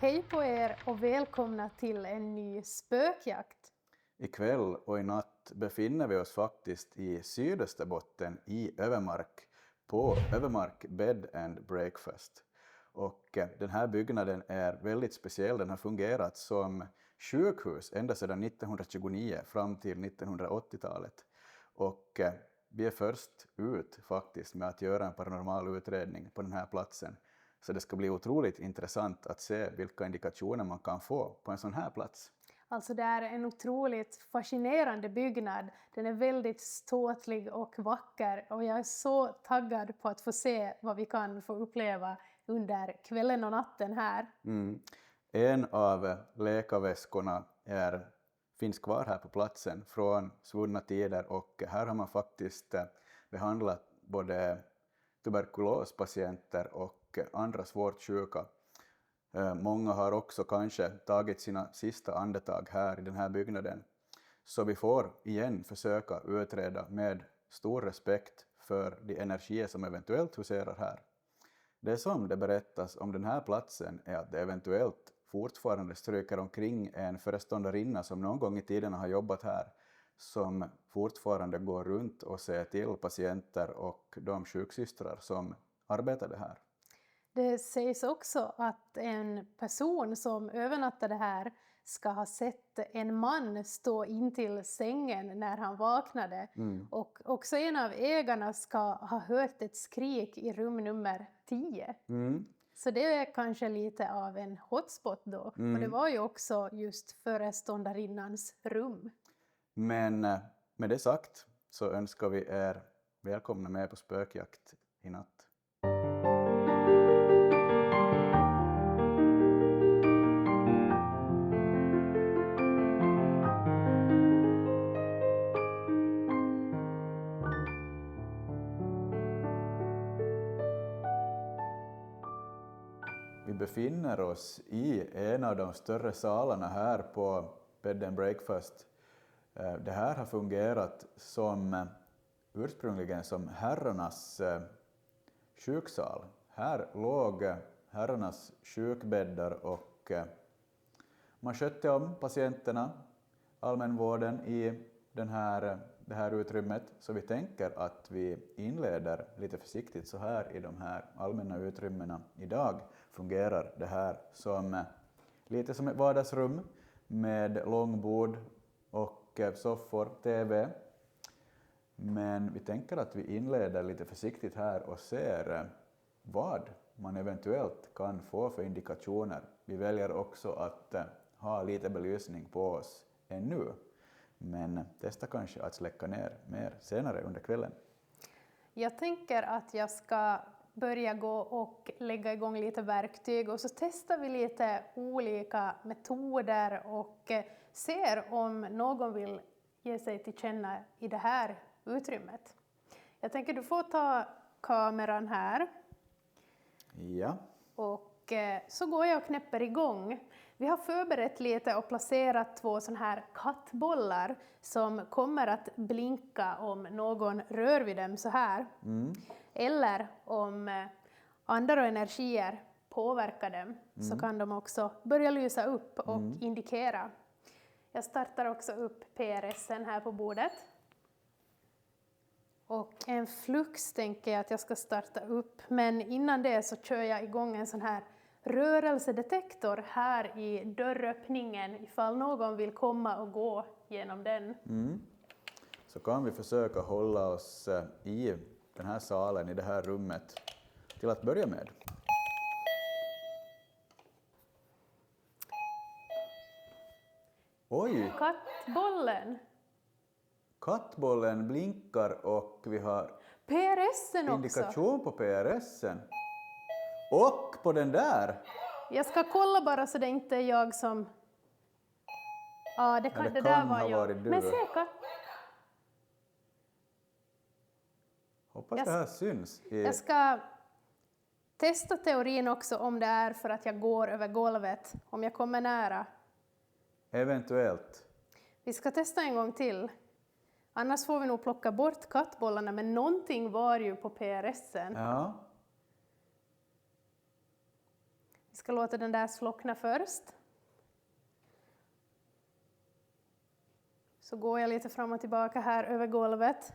Hej på er och välkomna till en ny spökjakt. Ikväll och i natt befinner vi oss faktiskt i Sydösterbotten i Övermark på Övermark Bed and Breakfast. Och den här byggnaden är väldigt speciell. Den har fungerat som sjukhus ända sedan 1929 fram till 1980-talet. Och vi är först ut faktiskt med att göra en paranormal utredning på den här platsen. Så det ska bli otroligt intressant att se vilka indikationer man kan få på en sån här plats. Alltså det är en otroligt fascinerande byggnad. Den är väldigt ståtlig och vacker och jag är så taggad på att få se vad vi kan få uppleva under kvällen och natten här. En av läkarväskorna finns kvar här på platsen från svunna tider och här har man faktiskt behandlat både tuberkulospatienter och andra svårt sjuka. Många har också kanske tagit sina sista andetag här i den här byggnaden. Så vi får igen försöka utreda med stor respekt för de energier som eventuellt huserar här. Det som det berättas om den här platsen är att det eventuellt fortfarande stryker omkring en föreståndarinna som någon gång i tiden har jobbat här, som fortfarande går runt och ser till patienter och de sjuksystrar som arbetade här. Det sägs också att en person som övernattade här ska ha sett en man stå in till sängen när han vaknade. Och också en av ägarna ska ha hört ett skrik i rum nummer 10. Så det är kanske lite av en hotspot då. Och det var ju också just föreståndarinnans rum. Men med det sagt så önskar vi er välkomna med på spökjakt i natt. Vi befinner oss i en av de större salarna här på Bed and Breakfast. Det här har fungerat ursprungligen som herrarnas sjuksal. Här låg herrarnas sjukbäddar och man skötte om patienterna, allmänvården i det här utrymmet. Så vi tänker att vi inleder lite försiktigt så här i de här allmänna utrymmena. Idag fungerar det här som lite som ett vardagsrum med långbord och soffor, tv. Men vi tänker att vi inleder lite försiktigt här och ser vad man eventuellt kan få för indikationer. Vi väljer också att ha lite belysning på oss ännu. Men testa kanske att släcka ner mer senare under kvällen. Jag tänker att jag ska börja gå och lägga igång lite verktyg och så testar vi lite olika metoder och ser om någon vill ge sig till känna i det här utrymmet. Jag tänker du får ta kameran här. Ja. Och så går jag och knäpper igång. Vi har förberett lite och placerat 2 såna här kattbollar som kommer att blinka om någon rör vid dem så här. Eller om andra energier påverkar dem så kan de också börja lysa upp och indikera. Jag startar också upp PRSen här på bordet. Och en flux tänker jag att jag ska starta upp, men innan det så kör jag igång en sån här rörelsedetektor här i dörröppningen ifall någon vill komma och gå genom den. Så kan vi försöka hålla oss i den här salen, i det här rummet till att börja med. Oj! Kattbollen blinkar och vi har PRSen indikation på PRSen. Och på den där! Jag ska kolla bara så det inte är jag som... Ja, det kan där var ha jag. varit du. Men se katt... Hoppas det här syns. Jag ska testa teorin också om det är för att jag går över golvet, om jag kommer nära. Eventuellt. Vi ska testa en gång till. Annars får vi nog plocka bort kattbollarna, men någonting var ju på PRSen. Ja. Vi Ska låta den där slockna först. Så går jag lite fram och tillbaka här över golvet.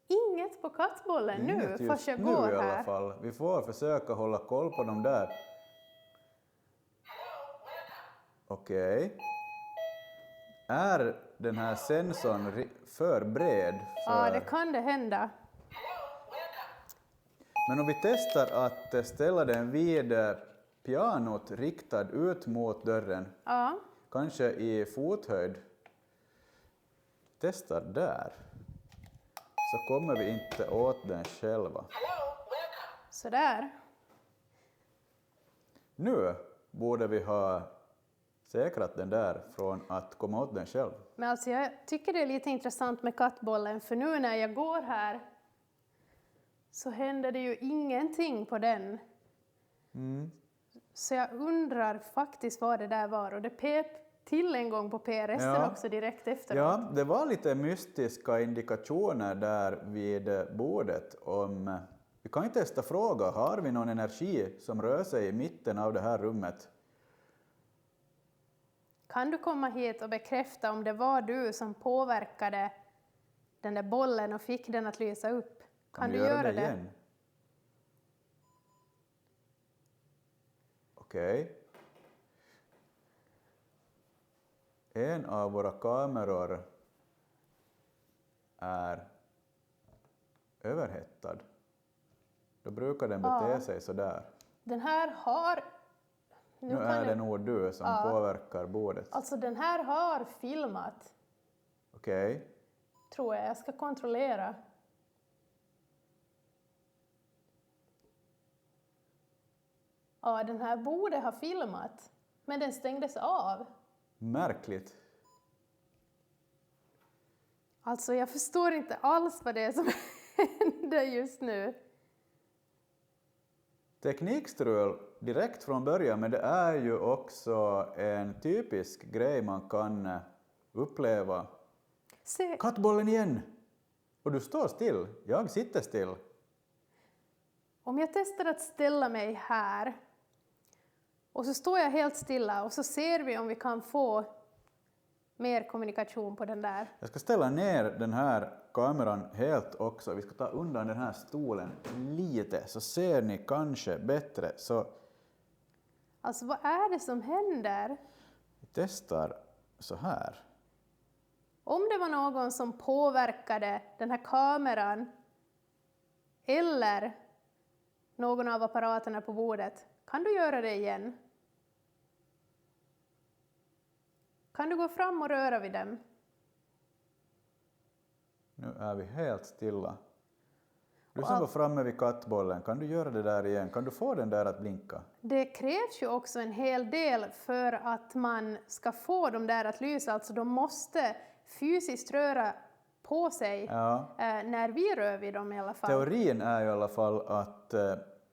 Inget på kattbollen nu, Inget fast jag just går nu i alla här. fall. Vi får försöka hålla koll på dem där. Okej. Är den här sensorn för bred? Ja, det kan det hända. Men om vi testar att ställa den vid pianot riktad ut mot dörren, Ja, kanske i fothöjd, testar där, så kommer vi inte åt den själva. sådär. Nu borde vi ha säkrat den där från att komma åt den själv. Men alltså jag tycker det är lite intressant med kattbollen, för nu när jag går här så händer det ju ingenting på den. Så jag undrar faktiskt vad det där var, och det pep till en gång på PRSen också direkt efteråt. Ja, det var lite mystiska indikationer där vid bordet om... Vi kan ju testa fråga, har vi någon energi som rör sig i mitten av det här rummet? Kan du komma hit och bekräfta om det var du som påverkade den där bollen och fick den att lysa upp? Kan du göra det? Igen? Okej. En av våra kameror är överhettad. Då brukar den bete sig sådär. Den här har... Nu är det nog du som påverkar bordet. Alltså den här har filmat, Okej. tror jag. Jag ska kontrollera. Ja, den här borde ha filmat, men den stängdes av. Märkligt. Alltså jag förstår inte alls vad det är som händer just nu. Teknikstrul direkt från början, men det är ju också en typisk grej man kan uppleva. Se, Kattbollen igen! Och du står still. Jag sitter still. om jag testar att ställa mig här och så står jag helt stilla och så ser vi om vi kan få mer kommunikation på den där. Jag ska ställa ner den här kameran helt också. Vi ska ta undan den här stolen lite så ser ni kanske bättre. Så Alltså vad är det som händer? vi testar så här. Om det var någon som påverkade den här kameran eller någon av apparaterna på bordet, kan du göra det igen? Kan du gå fram och röra vid dem? Nu är vi helt stilla. Du som var framme vid kattbollen, kan du göra det där igen? Kan du få den där att blinka? Det krävs ju också en hel del för att man ska få dem där att lysa. Alltså de måste fysiskt röra på sig när vi rör vid dem i alla fall. Teorin är ju i alla fall att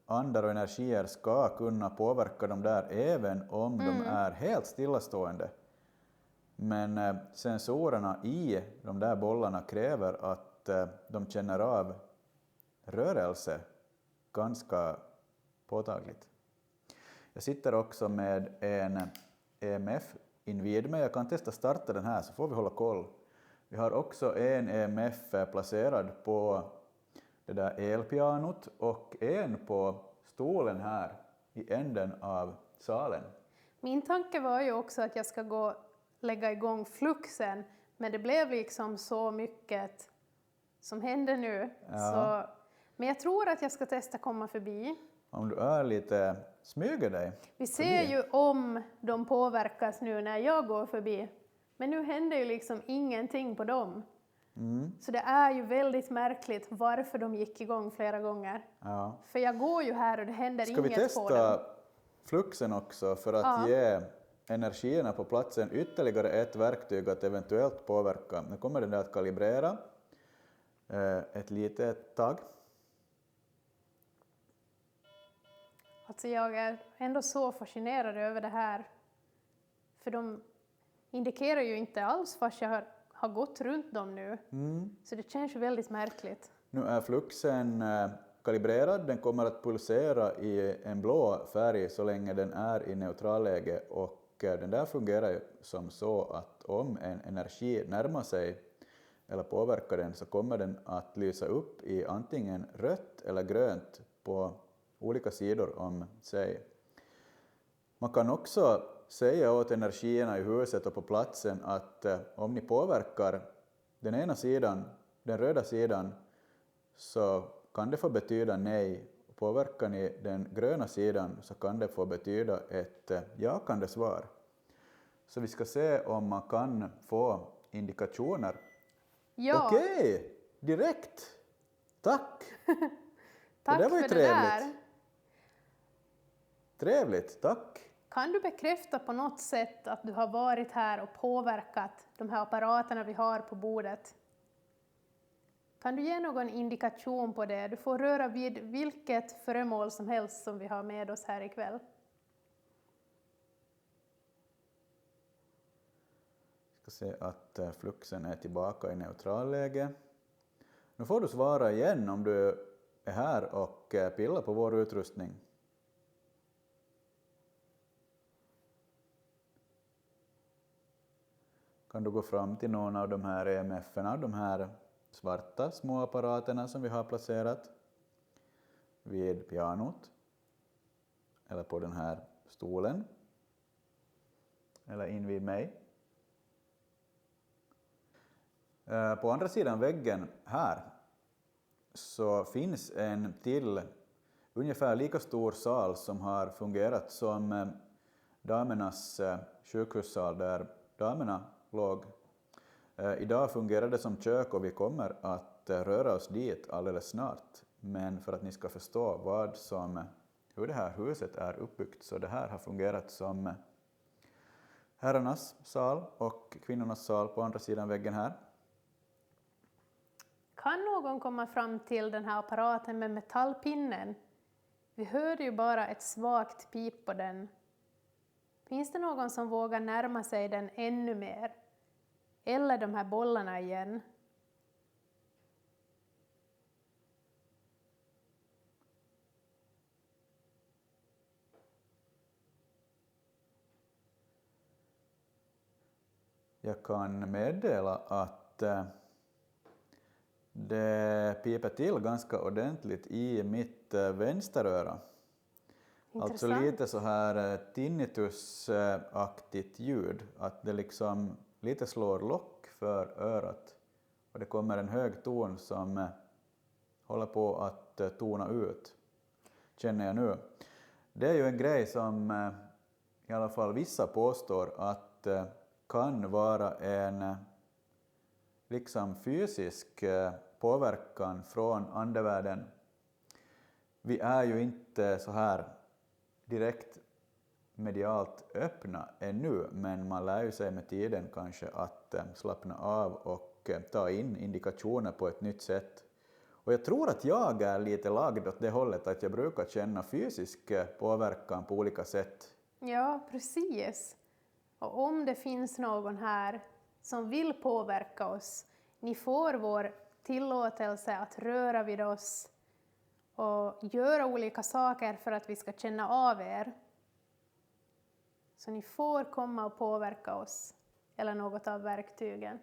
andar och energier ska kunna påverka dem där även om de är helt stillastående. Men sensorerna i de där bollarna kräver att de känner av rörelse ganska påtagligt. Jag sitter också med en EMF invid mig. Jag kan testa starta den här så får vi hålla koll. Vi har också en EMF placerad på det där elpianot och en på stolen här i änden av salen. Min tanke var ju också att jag ska lägga igång fluxen, men det blev liksom så mycket som händer nu. Så, men jag tror att jag ska testa komma förbi. Om du är lite smyger dig. Vi ser ju om de påverkas nu när jag går förbi. Men nu händer ju liksom ingenting på dem. Så det är ju väldigt märkligt varför de gick igång flera gånger. Ja. För jag går ju här och det händer inget på dem. Ska vi testa fluxen också för att ge energierna på platsen ytterligare ett verktyg att eventuellt påverka? Nu kommer den där att kalibrera ett litet tag. Alltså jag är ändå så fascinerad över det här. För de indikerar ju inte alls fast jag har gått runt dem nu. Så det känns ju väldigt märkligt. Nu är fluxen kalibrerad, den kommer att pulsera i en blå färg så länge den är i neutralläge, och den där fungerar ju som så att om en energi närmar sig eller påverkar den så kommer den att lysa upp i antingen rött eller grönt på olika sidor om sig. Man kan också säga åt energierna i huset och på platsen att om ni påverkar den ena sidan, den röda sidan, så kan det få betyda nej. Påverkar ni den gröna sidan så kan det få betyda ett jakande svar. Så vi ska se om man kan få indikationer. Ja. Okej, direkt. Tack. Tack det där var ju för trevligt. det där. Trevligt, tack. Kan du bekräfta på något sätt att du har varit här och påverkat de här apparaterna vi har på bordet? Kan du ge någon indikation på det? Du får röra vid vilket föremål som helst som vi har med oss här ikväll. Jag ska se att fluxen är tillbaka i neutralläge. Nu får du svara igen om du är här och pillar på vår utrustning. Kan du gå fram till någon av de här EMF-erna, de här svarta små apparaterna som vi har placerat vid pianot eller på den här stolen eller invid mig. På andra sidan väggen här så finns en till ungefär lika stor sal som har fungerat som damernas sjukhussal där damerna låg. Idag fungerar det som kök och vi kommer att röra oss dit alldeles snart. Men för att ni ska förstå hur det här huset är uppbyggt, så det här har fungerat som herrarnas sal och kvinnornas sal på andra sidan väggen här. Kan någon komma fram till den här apparaten med metallpinnen? Vi hörde ju bara ett svagt pip på den. Finns det någon som vågar närma sig den ännu mer? Eller de här bollarna igen? Jag kan meddela att det piper till ganska ordentligt i mitt vänsteröra. Alltså lite så här tinnitusaktigt ljud, att det liksom lite slår lock för örat. Och det kommer en hög ton som håller på att tona ut, känner jag nu. Det är ju en grej som i alla fall vissa påstår att kan vara en liksom fysisk påverkan från andevärlden. Vi är ju inte så här direkt medialt öppna ännu, men man lär ju sig med tiden kanske att slappna av och ta in indikationer på ett nytt sätt. Och jag tror att jag är lite lagd åt det hållet att jag brukar känna fysisk påverkan på olika sätt. Ja, precis. Och om det finns någon här som vill påverka oss, ni får vår tillåtelse att röra vid oss och göra olika saker för att vi ska känna av er. Så ni får komma och påverka oss, eller något av verktygen.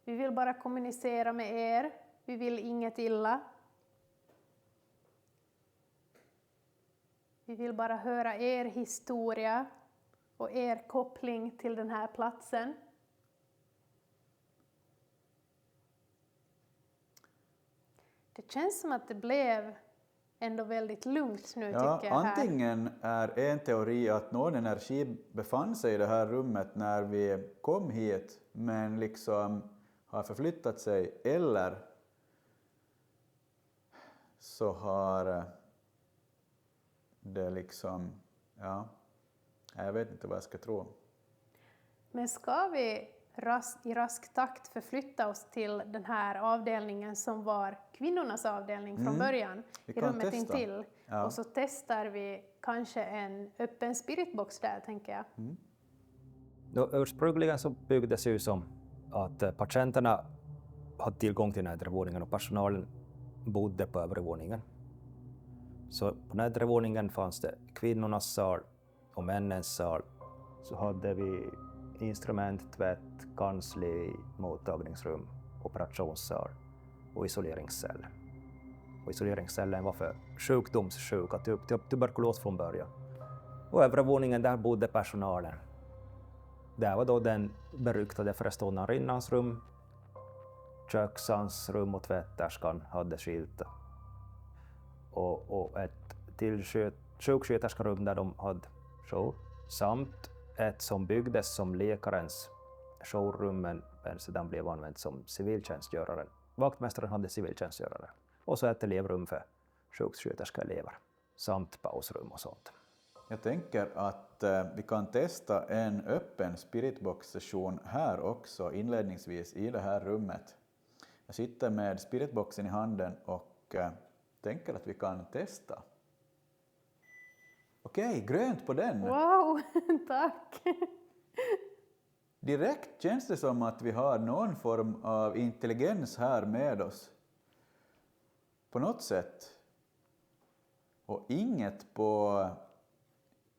Vi vill bara kommunicera med er, vi vill inget illa. Vi vill bara höra er historia och er koppling till den här platsen. Det känns som att det blev ändå väldigt lugnt nu, tycker jag. Antingen är en teori att någon energi befann sig i det här rummet när vi kom hit, men liksom har förflyttat sig, eller så har det liksom, jag vet inte vad jag ska tro. Men ska vi i rask takt förflytta oss till den här avdelningen som var kvinnornas avdelning från början, i rummet intill. Ja. Och så testar vi kanske en öppen spiritbox där, tänker jag. Ursprungligen så byggdes det ju som att patienterna hade tillgång till den här våningen och personalen bodde på övre våningen. Så på nedre våningen fanns det kvinnornas sal och männens sal. Så hade vi instrument, tvätt, kansli, mottagningsrum, operationssal och isoleringscell. Och isoleringscellen var för sjukdomssjuka, tuberkulos från början. Och övre våningen, där bodde personalen. Där var då den beryktade föreståndarinnans rum, köksans rum och tvätterskan hade skilta. Och ett till sjuksköterskerum där de hade jour, samt ett som byggdes som läkarens jourrum, men sedan blev använt som civiltjänstgöraren. Vaktmästaren hade civiltjänstgörare. Och så ett elevrum för sjuksköterskeelever, samt pausrum och sånt. Jag tänker att vi kan testa en öppen spiritbox-session här också inledningsvis i det här rummet. Jag sitter med spiritboxen i handen och tänker att vi kan testa. Okej, grönt på den. Wow, tack! Direkt känns det som att vi har någon form av intelligens här med oss. På något sätt. Och inget på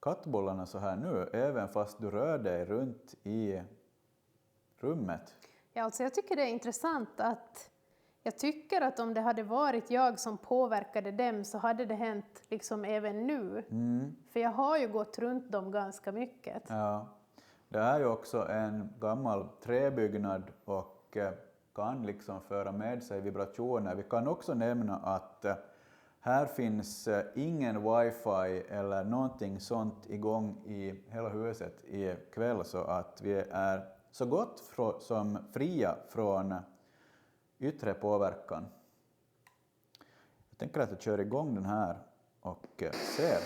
kattbollarna så här nu, även fast du rör dig runt i rummet. Ja, alltså jag tycker det är intressant att jag tycker att om det hade varit jag som påverkade dem så hade det hänt liksom även nu. För jag har ju gått runt dem ganska mycket. Ja, det är ju också en gammal träbyggnad och kan liksom föra med sig vibrationer. Vi kan också nämna att här finns ingen wifi eller någonting sånt igång i hela huset i kväll, så att vi är så gott som fria från yttre påverkan. Jag tänker att jag kör igång den här och ser.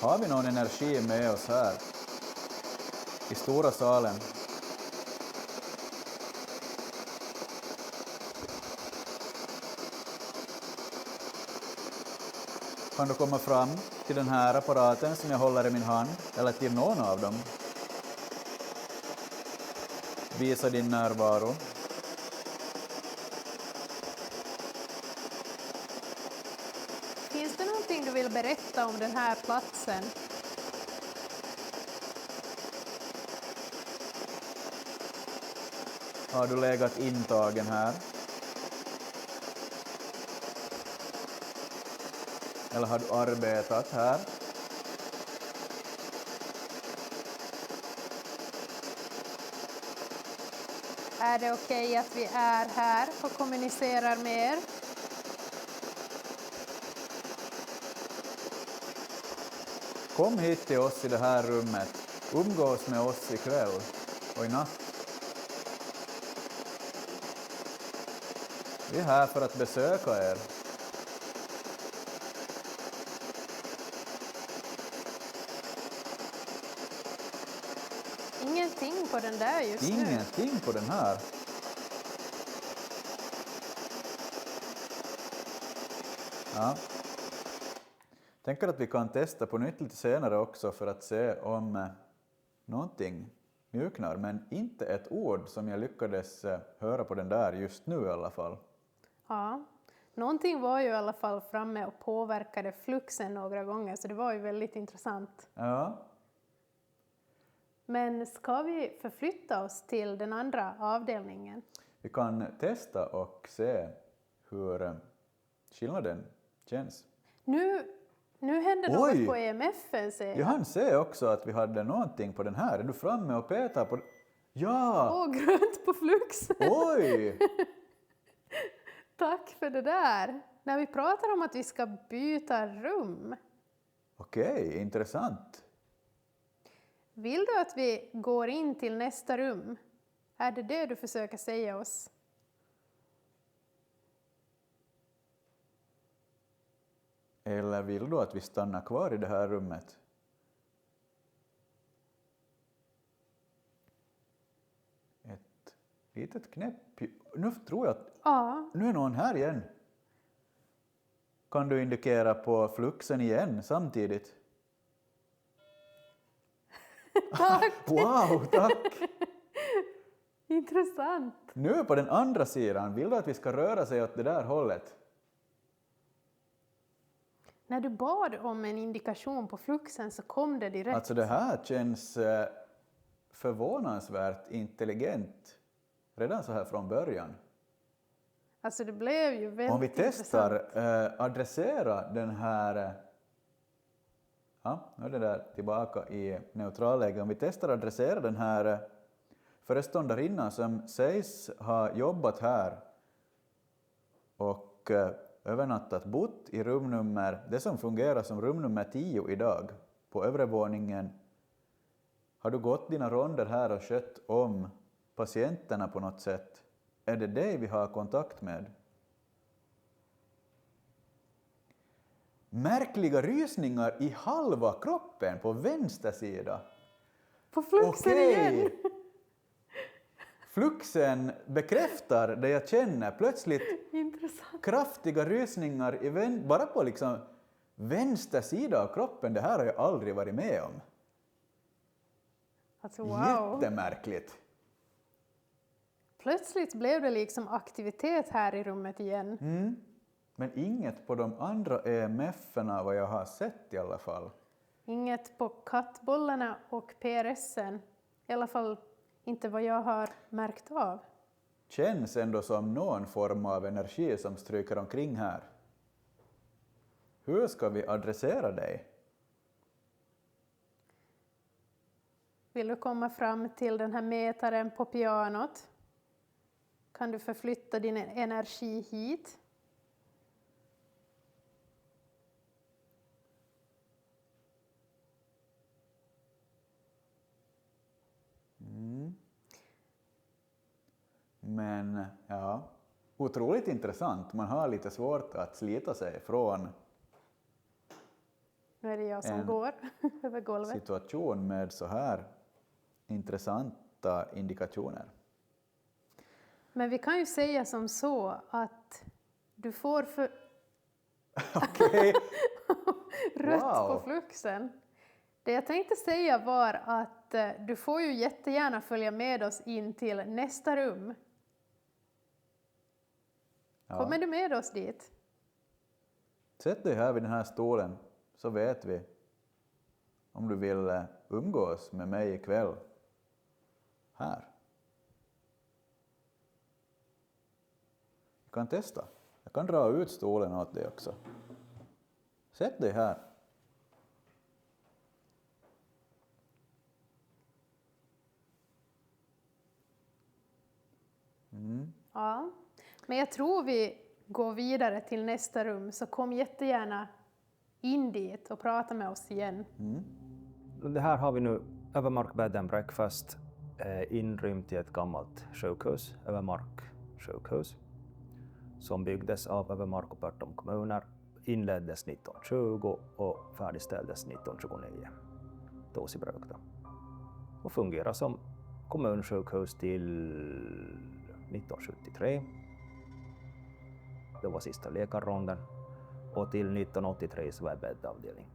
Har vi någon energi med oss här i stora salen? Kan du komma fram till den här apparaten som jag håller i min hand, eller till någon av dem? Visa din närvaro. Finns det någonting du vill berätta om den här platsen? Har du legat intagen här? Eller har du arbetat här? Är det okej att vi är här och kommunicerar med er? Kom hit till oss i det här rummet. Umgås med oss ikväll och i natt. Vi är här för att besöka er. Ingenting på den där just nu. Ingenting på den här. Ja. Tänker att vi kan testa på nytt lite senare också för att se om någonting mjuknar, men inte ett ord som jag lyckades höra på den där just nu i alla fall. Ja, någonting var ju i alla fall framme och påverkade fluxen några gånger, så det var ju väldigt intressant. Ja. Men ska vi förflytta oss till den andra avdelningen? Vi kan testa och se hur skillnaden känns. Nu händer något på EMFen, ser jag. Jag hann se också att vi hade någonting på den här. Är du framme och petar på... Ja! Grönt på fluxen! Oj! Tack för det där. När vi pratar om att vi ska byta rum. Okej, intressant. Vill du att vi går in till nästa rum? Är det det du försöker säga oss? Eller vill du att vi stannar kvar i det här rummet? Ett litet knäpp. Nu tror jag att... Ja. Nu är någon här igen. Kan du indikera på fluxen igen samtidigt? Tack! Wow, tack! Intressant. Nu på den andra sidan, vill du att vi ska röra sig åt det där hållet? När du bad om en indikation på fluxen så kom det direkt. Alltså det här känns förvånansvärt intelligent redan så här från början. Alltså det blev ju väldigt Om vi testar intressant. adressera den här... Ja, nu är det där tillbaka i neutralläge. Om vi testar adressera den här föreståndarinnan som sägs ha jobbat här och övernattat, bott i rumnummer, det som fungerar som rumnummer 10 idag på övre våningen. Har du gått dina ronder här och skött om patienterna på något sätt? Är det dig vi har kontakt med? Märkliga rysningar i halva kroppen på vänster sida. På fluxen igen! Fluxen bekräftar det jag känner. Plötsligt Intressant. kraftiga rysningar bara på liksom vänster sida av kroppen. Det här har jag aldrig varit med om. Alltså wow. Jättemärkligt. Plötsligt blev det liksom aktivitet här i rummet igen. Men inget på de andra EMF-erna vad jag har sett i alla fall. Inget på kattbollarna och PRSen. I alla fall inte vad jag har märkt av. Känns ändå som någon form av energi som stryker omkring här. Hur ska vi adressera dig? Vill du komma fram till den här mätaren på pianot? Kan du förflytta din energi hit? Men ja, otroligt intressant. Man har lite svårt att slita sig från Nu är det jag som går över golvet. situation med så här intressanta indikationer. Men vi kan ju säga som så att du får Okej. rött Wow. på fluxen. Det jag tänkte säga var att du får ju jättegärna följa med oss in till nästa rum. Ja. Kommer du med oss dit? Sätt dig här vid den här stolen så vet vi om du vill umgås med mig ikväll. Här. Du kan testa. Jag kan dra ut stolen åt dig också. Sätt dig här. Ja. Men jag tror vi går vidare till nästa rum, så kom jättegärna in dit och prata med oss igen. Det här har vi nu Övermark Bed and Breakfast inrymt i ett gammalt sjukhus, Övermark sjukhus, som byggdes av Övermark och Pörtom kommuner, inleddes 1920 och färdigställdes 1929, Tosi Brökta, och fungerar som kommunsjukhus till 1973. Det var sista läkarronden, och till 1983 så var jag bäddavdelning.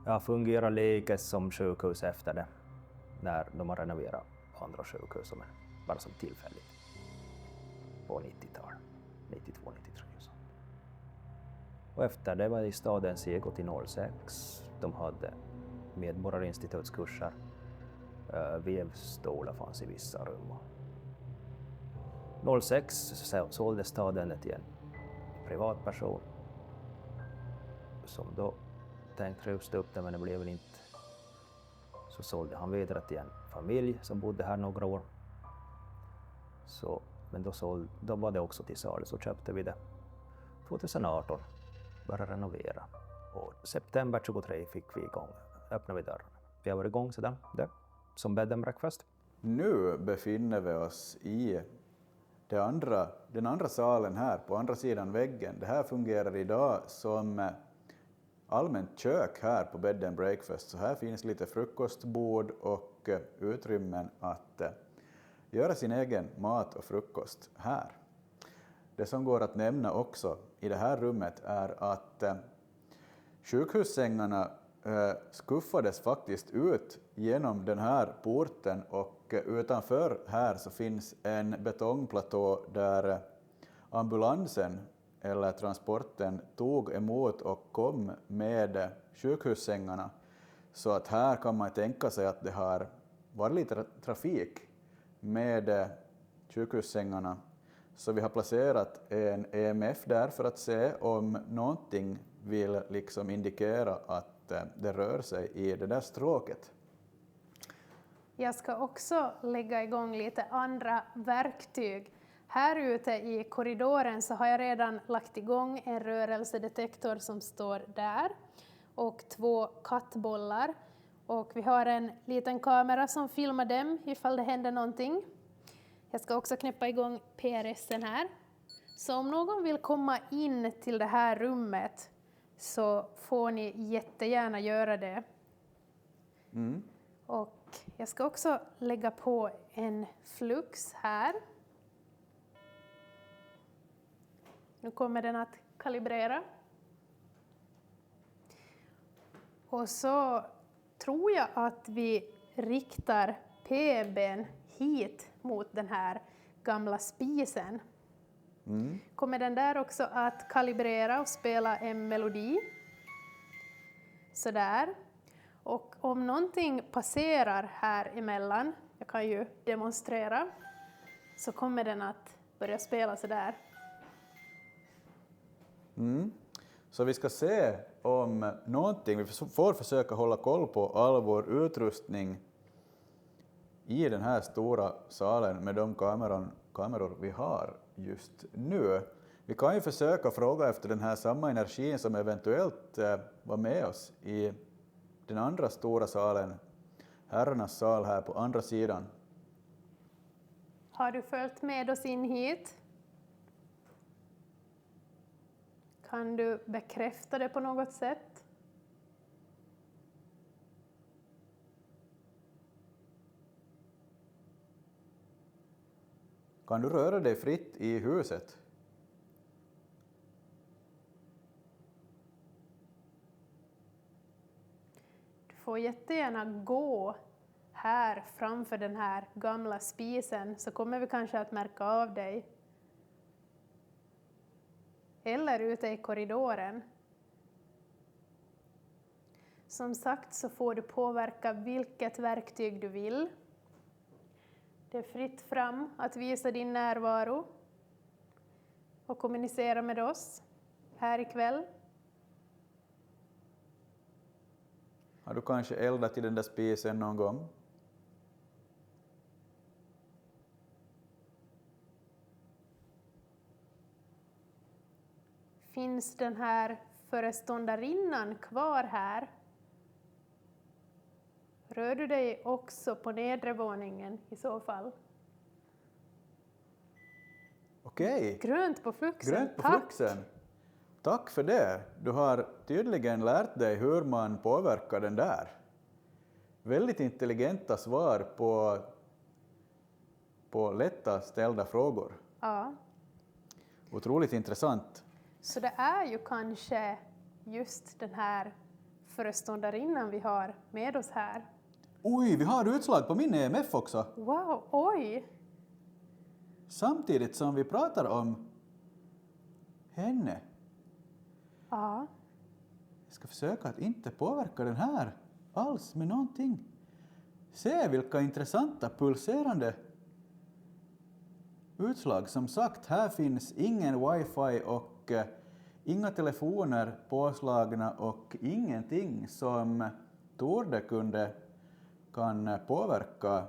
Jag fungerar lika som sjukhus efter det, när de har renoverat andra sjukhus, men bara som tillfälligt på 90-tal, 92, 93 och sånt. Och efter det var jag i stadens ego till 06. De hade medborgarinstitutskurser, vävstolar fanns i vissa rum. 06 sålde staden det till en privatperson som då tänkte rusta upp det, men det blev väl inte. Så sålde han vidare till en familj som bodde här några år. Så, men då var det också till salu, så köpte vi det 2018, började renovera. Och september 23 fick vi igång, öppnade vi dörren. Vi har varit igång sedan det, som bed and breakfast. Nu befinner vi oss i den andra salen här på andra sidan väggen. Det här fungerar idag som allmänt kök här på bed and breakfast. Så här finns lite frukostbord och utrymmen att göra sin egen mat och frukost här. Det som går att nämna också i det här rummet är att sjukhussängarna skuffades faktiskt ut genom den här porten och utanför här så finns en betongplatå där ambulansen eller transporten tog emot och kom med sjukhussängarna. Så att här kan man tänka sig att det har varit lite trafik med sjukhussängarna. Så vi har placerat en EMF där för att se om någonting vill liksom indikera att det rör sig i det där stråket. Jag ska också lägga igång lite andra verktyg. Här ute i korridoren så har jag redan lagt igång en rörelsedetektor som står där och 2 kattbollar. Och vi har en liten kamera som filmar dem ifall det händer någonting. Jag ska också knäppa igång PRS:en här. Så om någon vill komma in till det här rummet så får ni jättegärna göra det. Och jag ska också lägga på en flux här. Nu kommer den att kalibrera. Och så tror jag att vi riktar PMB:n hit mot den här gamla spisen. Kommer den där också att kalibrera och spela en melodi. Sådär. Och om någonting passerar här emellan, jag kan ju demonstrera, så kommer den att börja spela sådär. Så vi ska se om någonting, vi får försöka hålla koll på all vår utrustning i den här stora salen med de kameror vi har just nu. Vi kan ju försöka fråga efter den här samma energin som eventuellt var med oss i den andra stora salen, herrarnas sal här på andra sidan. Har du följt med oss in hit? Kan du bekräfta det på något sätt? Kan du röra dig fritt i huset? Du får jättegärna gå här framför den här gamla spisen så kommer vi kanske att märka av dig. Eller ute i korridoren. Som sagt så får du påverka vilket verktyg du vill. Det är fritt fram att visa din närvaro och kommunicera med oss här ikväll. Har du kanske eldat i den där spisen någon gång? Finns den här föreståndarinnan kvar här? Rör du dig också på nedre våningen i så fall? Okej. Grönt på fluxen. Grönt på Tack. fluxen. Tack för det. Du har tydligen lärt dig hur man påverkar den där. Väldigt intelligenta svar på lätta ställda frågor. Ja. Otroligt intressant. Så det är ju kanske just den här föreståndarinnan vi har med oss här. Oj, vi har utslag på min EMF också. Wow, oj! Samtidigt som vi pratar om henne. Ja. Jag ska försöka att inte påverka den här alls med någonting. Se vilka intressanta pulserande utslag. Som sagt, här finns ingen wifi och inga telefoner påslagna och ingenting som torde kan påverka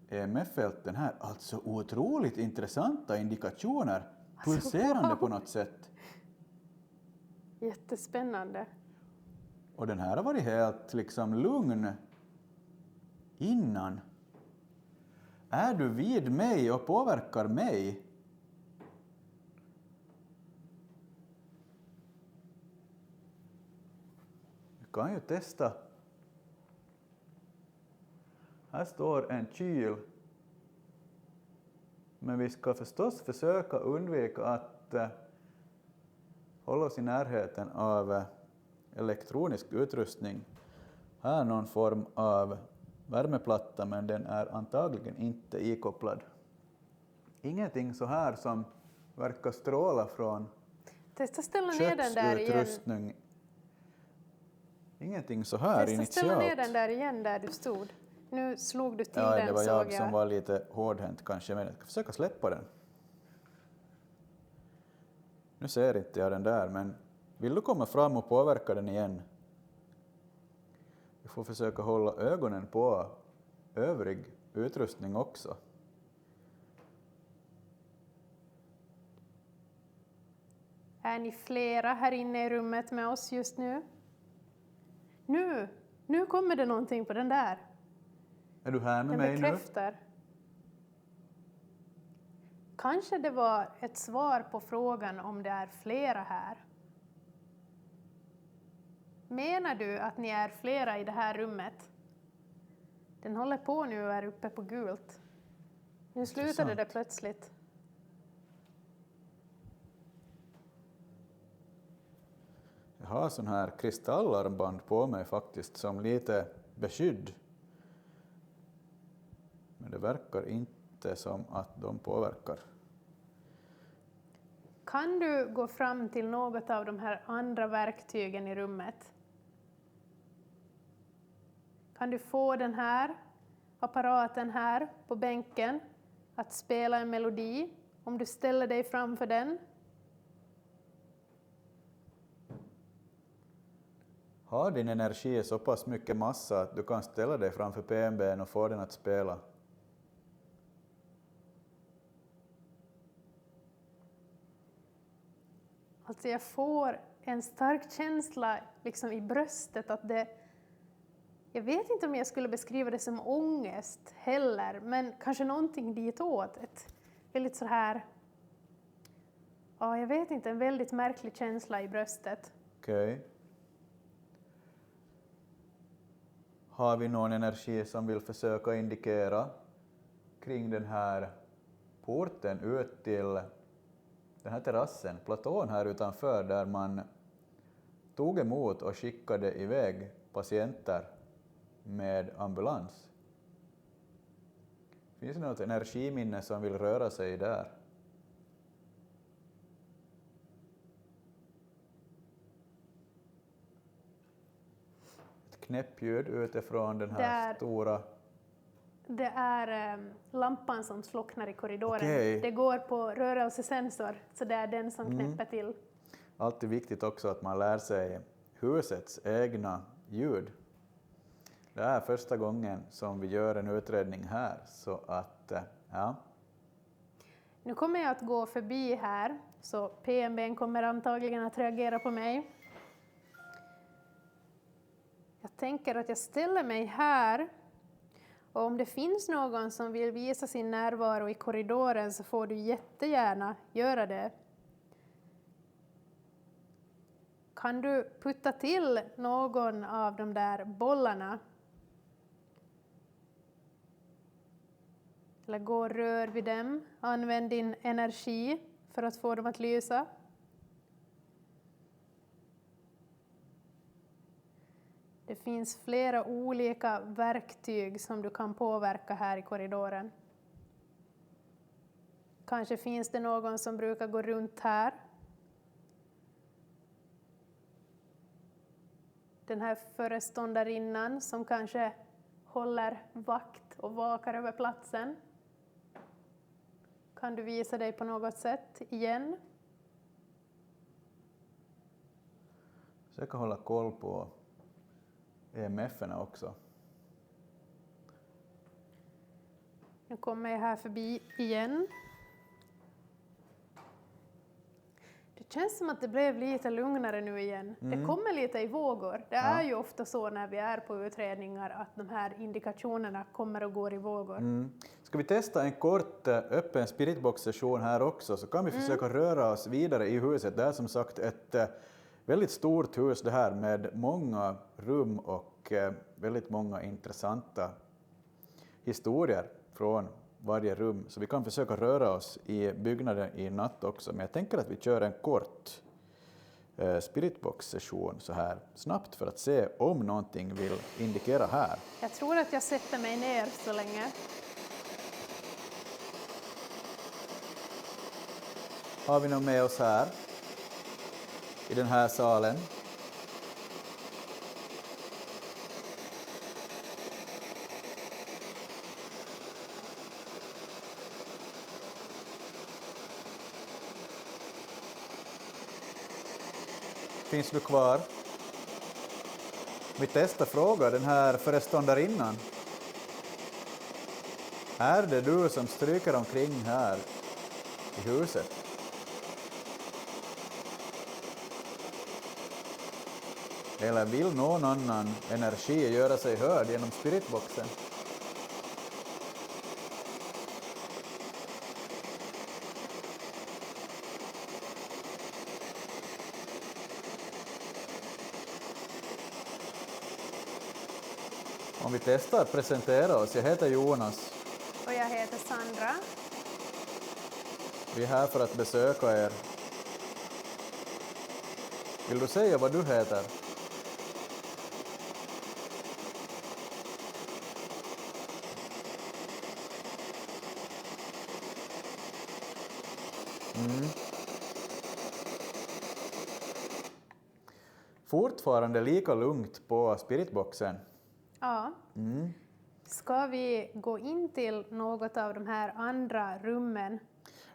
EMF-fälten här. Alltså otroligt intressanta indikationer. Pulserande på något sätt. Jättespännande. Och den här har varit helt liksom lugn innan. Är du vid mig och påverkar mig? Vi kan ju testa. Här står en kyl. Men vi ska förstås försöka undvika att hålla oss i närheten av elektronisk utrustning. Här är någon form av värmeplatta, men den är antagligen inte ikopplad. Ingenting så här som verkar stråla från Testa ställa ner den där igen. köksutrustning. Ingenting så här Testa initialt. ställa ner den där igen där du stod. Nu slog du till Ja, den, det var såg jag som var lite hårdhänt kanske, men jag ska försöka släppa den. Nu ser inte jag den där, men vill du komma fram och påverka den igen? Vi får försöka hålla ögonen på övrig utrustning också. Är ni flera här inne i rummet med oss just nu? Nu kommer det någonting på den där. Är du här med Den mig nu? bekräftar. Kanske det var ett svar på frågan om det är flera här. Menar du att ni är flera i det här rummet? Den håller på nu och är uppe på gult. Nu slutade det plötsligt. Jag har sån här kristallarmband på mig faktiskt som lite beskydd. Men det verkar inte som att de påverkar. Kan du gå fram till något av de här andra verktygen i rummet? Kan du få den här apparaten här på bänken att spela en melodi om du ställer dig framför den? Har din energi så pass mycket massa att du kan ställa dig framför PMB:n och få den att spela? Alltså jag får en stark känsla liksom i bröstet att det... Jag vet inte om jag skulle beskriva det som ångest heller, men kanske någonting ditåt. Ett väldigt så här... Ja, jag vet inte, en väldigt märklig känsla i bröstet. Okej. Har vi någon energi som vill försöka indikera kring den här porten ut till den här terrassen, platån här utanför där man tog emot och skickade iväg patienter med ambulans? Finns det något energiminne som vill röra sig där? Ett knäppljud utifrån den här stora... Det är lampan som slocknar i korridoren. Okej. Det går på rörelsesensor, så det är den som knäpper till. Alltid viktigt också att man lär sig husets egna ljud. Det är första gången som vi gör en utredning här, så att ja. Nu kommer jag att gå förbi här, så PMB:n kommer antagligen att reagera på mig. Jag tänker att jag ställer mig här. Och om det finns någon som vill visa sin närvaro i korridoren så får du jättegärna göra det. Kan du putta till någon av de där bollarna? Eller gå och rör vid dem. Använd din energi för att få dem att lysa. Det finns flera olika verktyg som du kan påverka här i korridoren. Kanske finns det någon som brukar gå runt här. Den här föreståndarinnan som kanske håller vakt och vakar över platsen. Kan du visa dig på något sätt igen? Försöka hålla koll på EMF-erna också. Nu kommer jag här förbi igen. Det känns som att det blev lite lugnare nu igen. Det kommer lite i vågor. Det är ju ofta så när vi är på utredningar att de här indikationerna kommer och går i vågor. Ska vi testa en kort öppen spiritbox-session här också, så kan vi försöka röra oss vidare i huset. Det är som sagt ett väldigt stort hus det här med många rum och väldigt många intressanta historier från varje rum. Så vi kan försöka röra oss i byggnaden i natt också, men jag tänker att vi kör en kort spiritbox-session så här snabbt för att se om någonting vill indikera här. Jag tror att jag sätter mig ner så länge. Har vi någon med oss här i den här salen? Finns du kvar? Vi testar fråga den här föreståndarinnan. Är det du som stryker omkring här i huset? Eller vill någon annan energi göra sig hörd genom spiritboxen? Om vi testar att presentera oss. Jag heter Jonas. Och jag heter Sandra. Vi är här för att besöka er. Vill du säga vad du heter? Fortfarande lika lugnt på spiritboxen. Ja. Ska vi gå in till något av de här andra rummen?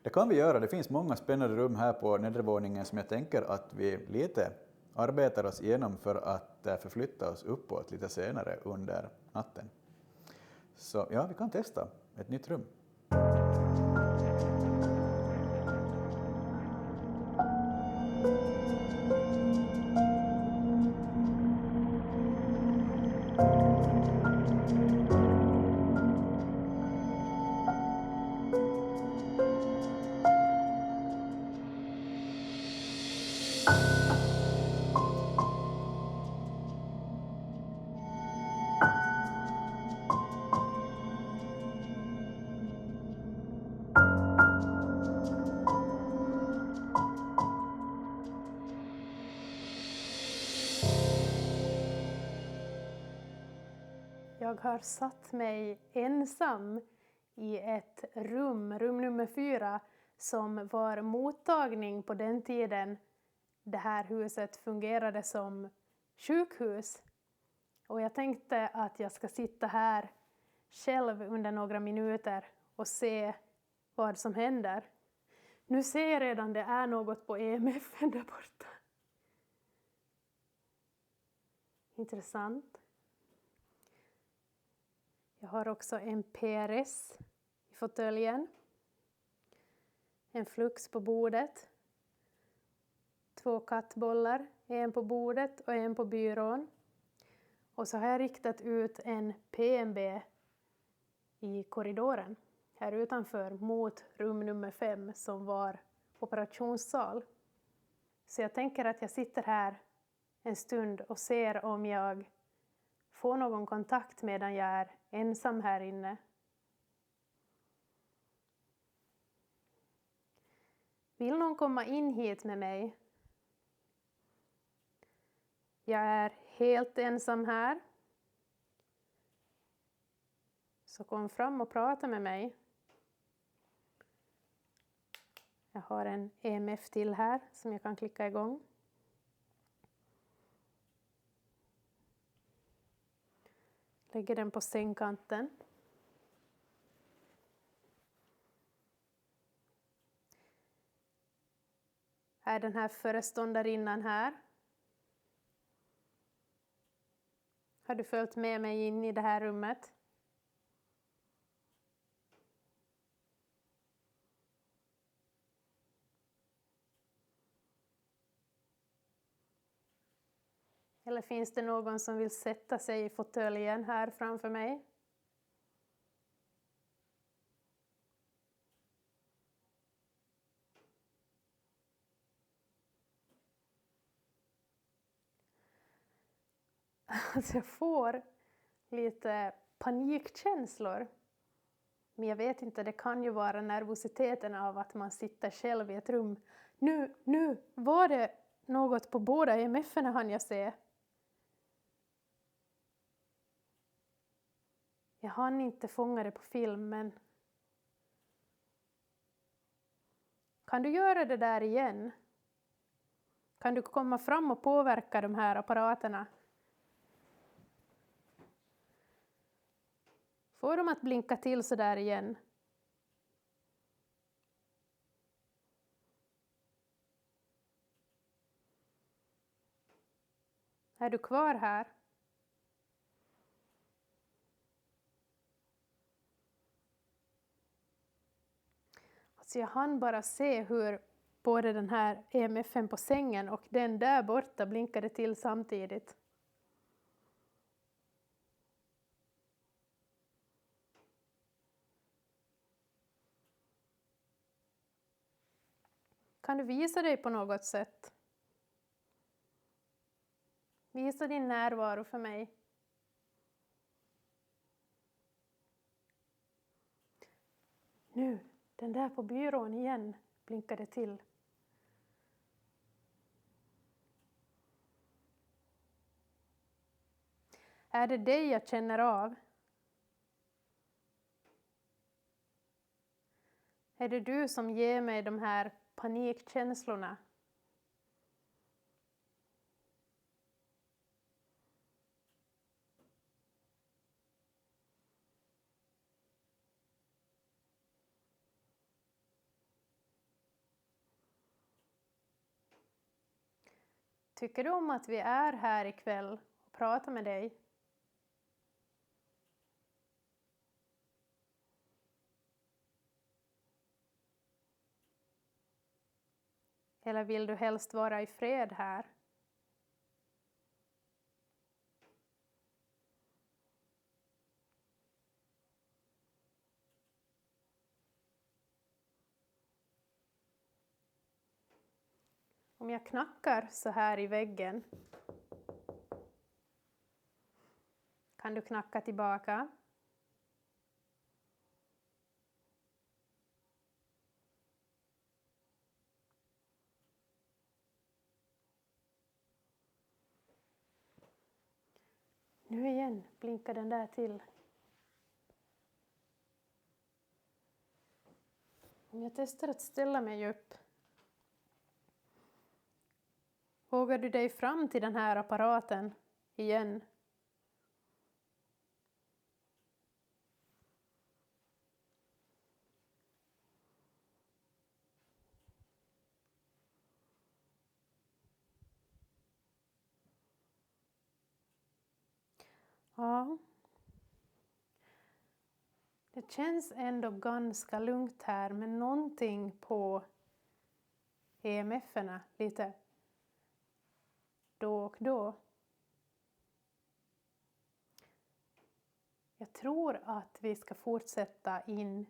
Det kan vi göra. Det finns många spännande rum här på nedervåningen som jag tänker att vi lite arbetar oss igenom för att förflytta oss uppåt lite senare under natten. Så ja, vi kan testa ett nytt rum. Jag har satt mig ensam i ett rum nummer 4, som var mottagning på den tiden det här huset fungerade som sjukhus. Och jag tänkte att jag ska sitta här själv under några minuter och se vad som händer. Nu ser jag redan det är något på EMF där borta. Intressant. Jag har också en PRS i fåtöljen. En flux på bordet. 2 kattbollar, en på bordet och en på byrån. Och så har jag riktat ut en PMB i korridoren. Här utanför mot rum nummer 5 som var operationssal. Så jag tänker att jag sitter här en stund och ser om jag får någon kontakt medan jag är ensam här inne. Vill någon komma in hit med mig? Jag är helt ensam här. Så kom fram och prata med mig. Jag har en EMF till här som jag kan klicka igång. Lägger den på sängkanten. Är den här föreståndarinnan här? Har du följt med mig in i det här rummet? Eller finns det någon som vill sätta sig i fåtöljen här framför mig? Alltså jag får lite panikkänslor. Men jag vet inte, det kan ju vara nervositeten av att man sitter själv i ett rum. Nu var det något på båda EMF-erna hann jag se. Jag hann inte fånga det på film, men kan du göra det där igen? Kan du komma fram och påverka de här apparaterna? Får de att blinka till så där igen? Är du kvar här? Alltså jag hann bara se hur både den här EMFen på sängen och den där borta blinkade till samtidigt. Kan du visa dig på något sätt? Visa din närvaro för mig. Nu, den där på byrån igen blinkade till. Är det dig jag känner av? Är det du som ger mig de här panikkänslorna? Tycker du om att vi är här ikväll och pratar med dig? Eller vill du helst vara i fred här? Om jag knackar så här i väggen, kan du knacka tillbaka? Nu igen blinkar den där till. Om jag testar att ställa mig upp. Vågar du dig fram till den här apparaten igen? Ja. Det känns ändå ganska lugnt här, men någonting på EMF-erna lite då och då. Jag tror att vi ska fortsätta in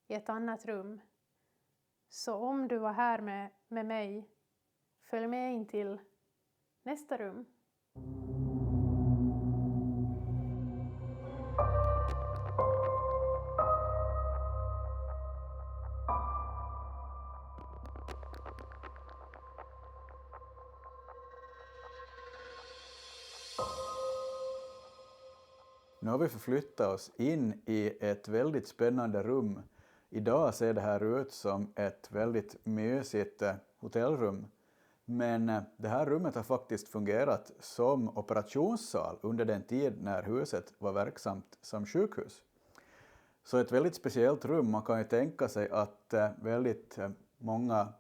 i ett annat rum. Så om du var här med mig, följ med in till nästa rum. Nu har vi förflyttat oss in i ett väldigt spännande rum. Idag ser det här ut som ett väldigt mysigt hotellrum. Men det här rummet har faktiskt fungerat som operationssal under den tid när huset var verksamt som sjukhus. Så ett väldigt speciellt rum. Man kan ju tänka sig att väldigt många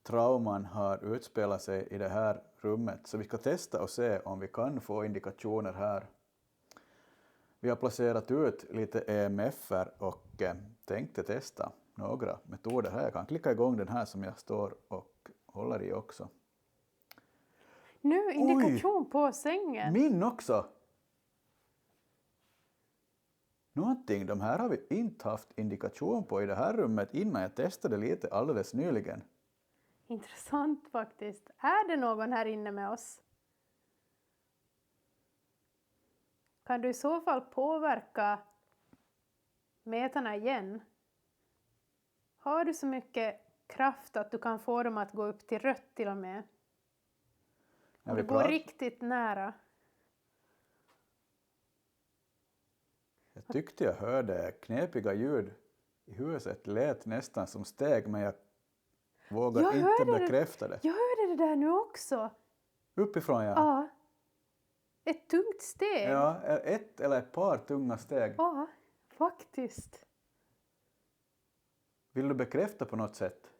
trauman har utspelat sig i det här rummet. Så vi ska testa och se om vi kan få indikationer här. Vi har placerat ut lite EMF-er och tänkte testa några metoder här. Jag kan klicka igång den här som jag står och håller i också. Nu, indikation på sängen. Min också! Någonting, de här har vi inte haft indikation på i det här rummet innan jag testade lite alldeles nyligen. Intressant faktiskt. Är det någon här inne med oss? Kan du i så fall påverka metarna igen? Har du så mycket kraft att du kan få dem att gå upp till rött till och med? När Och vi det går pratar, riktigt nära. jag tyckte jag hörde knepiga ljud i huset, lät nästan som steg, men jag vågar Jag inte hörde det. bekräfta det. Jag hörde det där nu också. Uppifrån ja. Ja. Ett tungt steg. Ja, ett eller ett par tunga steg. Ja, faktiskt. Vill du bekräfta på något sätt?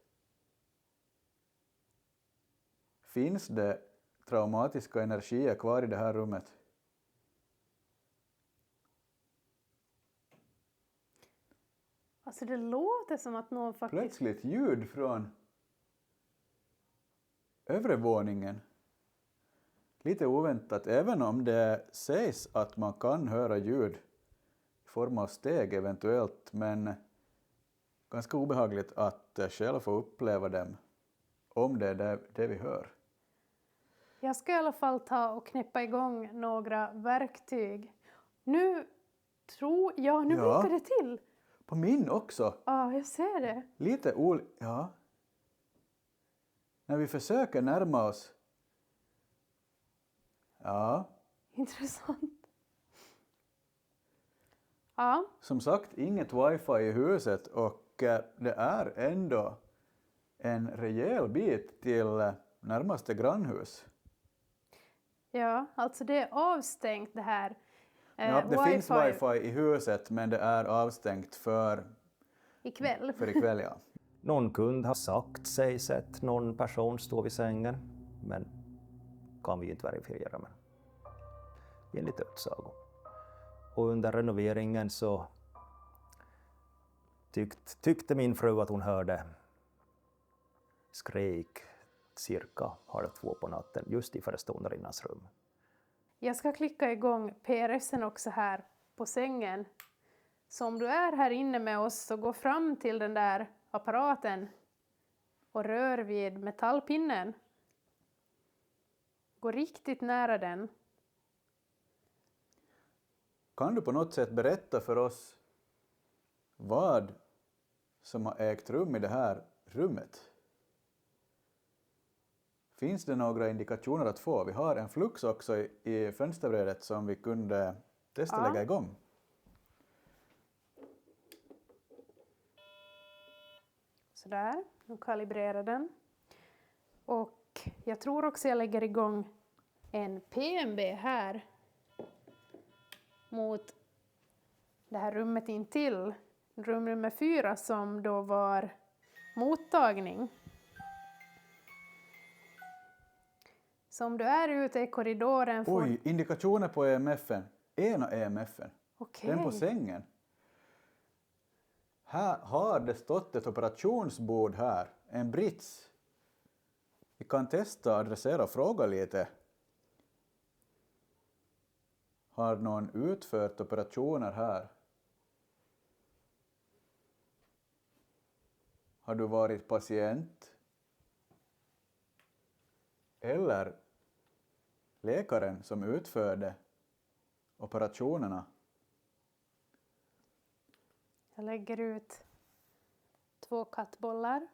Finns det traumatiska energier kvar i det här rummet? Alltså det låter som att någon faktiskt... Plötsligt ljud från övre våningen. Lite oväntat, även om det sägs att man kan höra ljud i form av steg eventuellt, men ganska obehagligt att själv få uppleva dem, om det är det vi hör. Jag ska i alla fall ta och knäppa igång några verktyg. Nu Ja. blinkar det till. På min också. Ja, jag ser det. Lite ja. När vi försöker närma oss. Ja, Intressant. Ja, som sagt, inget wifi i huset, och det är ändå en rejäl bit till närmaste grannhus. ja, alltså det är avstängt det här. Ja, det finns wifi i huset, men det är avstängt för ikväll. ikväll, ja. Någon kund har sagt sig sett någon person stå vid sängen, men kan vi inte verifiera. Men det är lite utsago. Och under renoveringen så tyckte min fru att hon hörde skrik cirka 1:30 på natten just i föreståndarinnans rum. Jag ska klicka igång PRSen också här på sängen. Så om du är här inne med oss så gå fram till den där apparaten och rör vid metallpinnen. Gå riktigt nära den. Kan du på något sätt berätta för oss vad som har ägt rum i det här rummet? Finns det några indikationer att få? Vi har en flux också i fönsterbrädet som vi kunde testa lägga igång. Sådär, nu kalibrerar den. Och jag tror också jag lägger igång en PMB här mot det här rummet intill. Rum nummer 4 som då var mottagning. Så om du är ute i korridoren får... Oj, indikationer på EMFen. Ena EMFen. Okej. Den på sängen. Här har det stått ett operationsbord här. En brits. Vi kan testa, adressera och fråga lite. Har någon utfört operationer här? Har du varit patient? Eller läkaren som utförde operationerna? Jag lägger ut 2 kattbollar.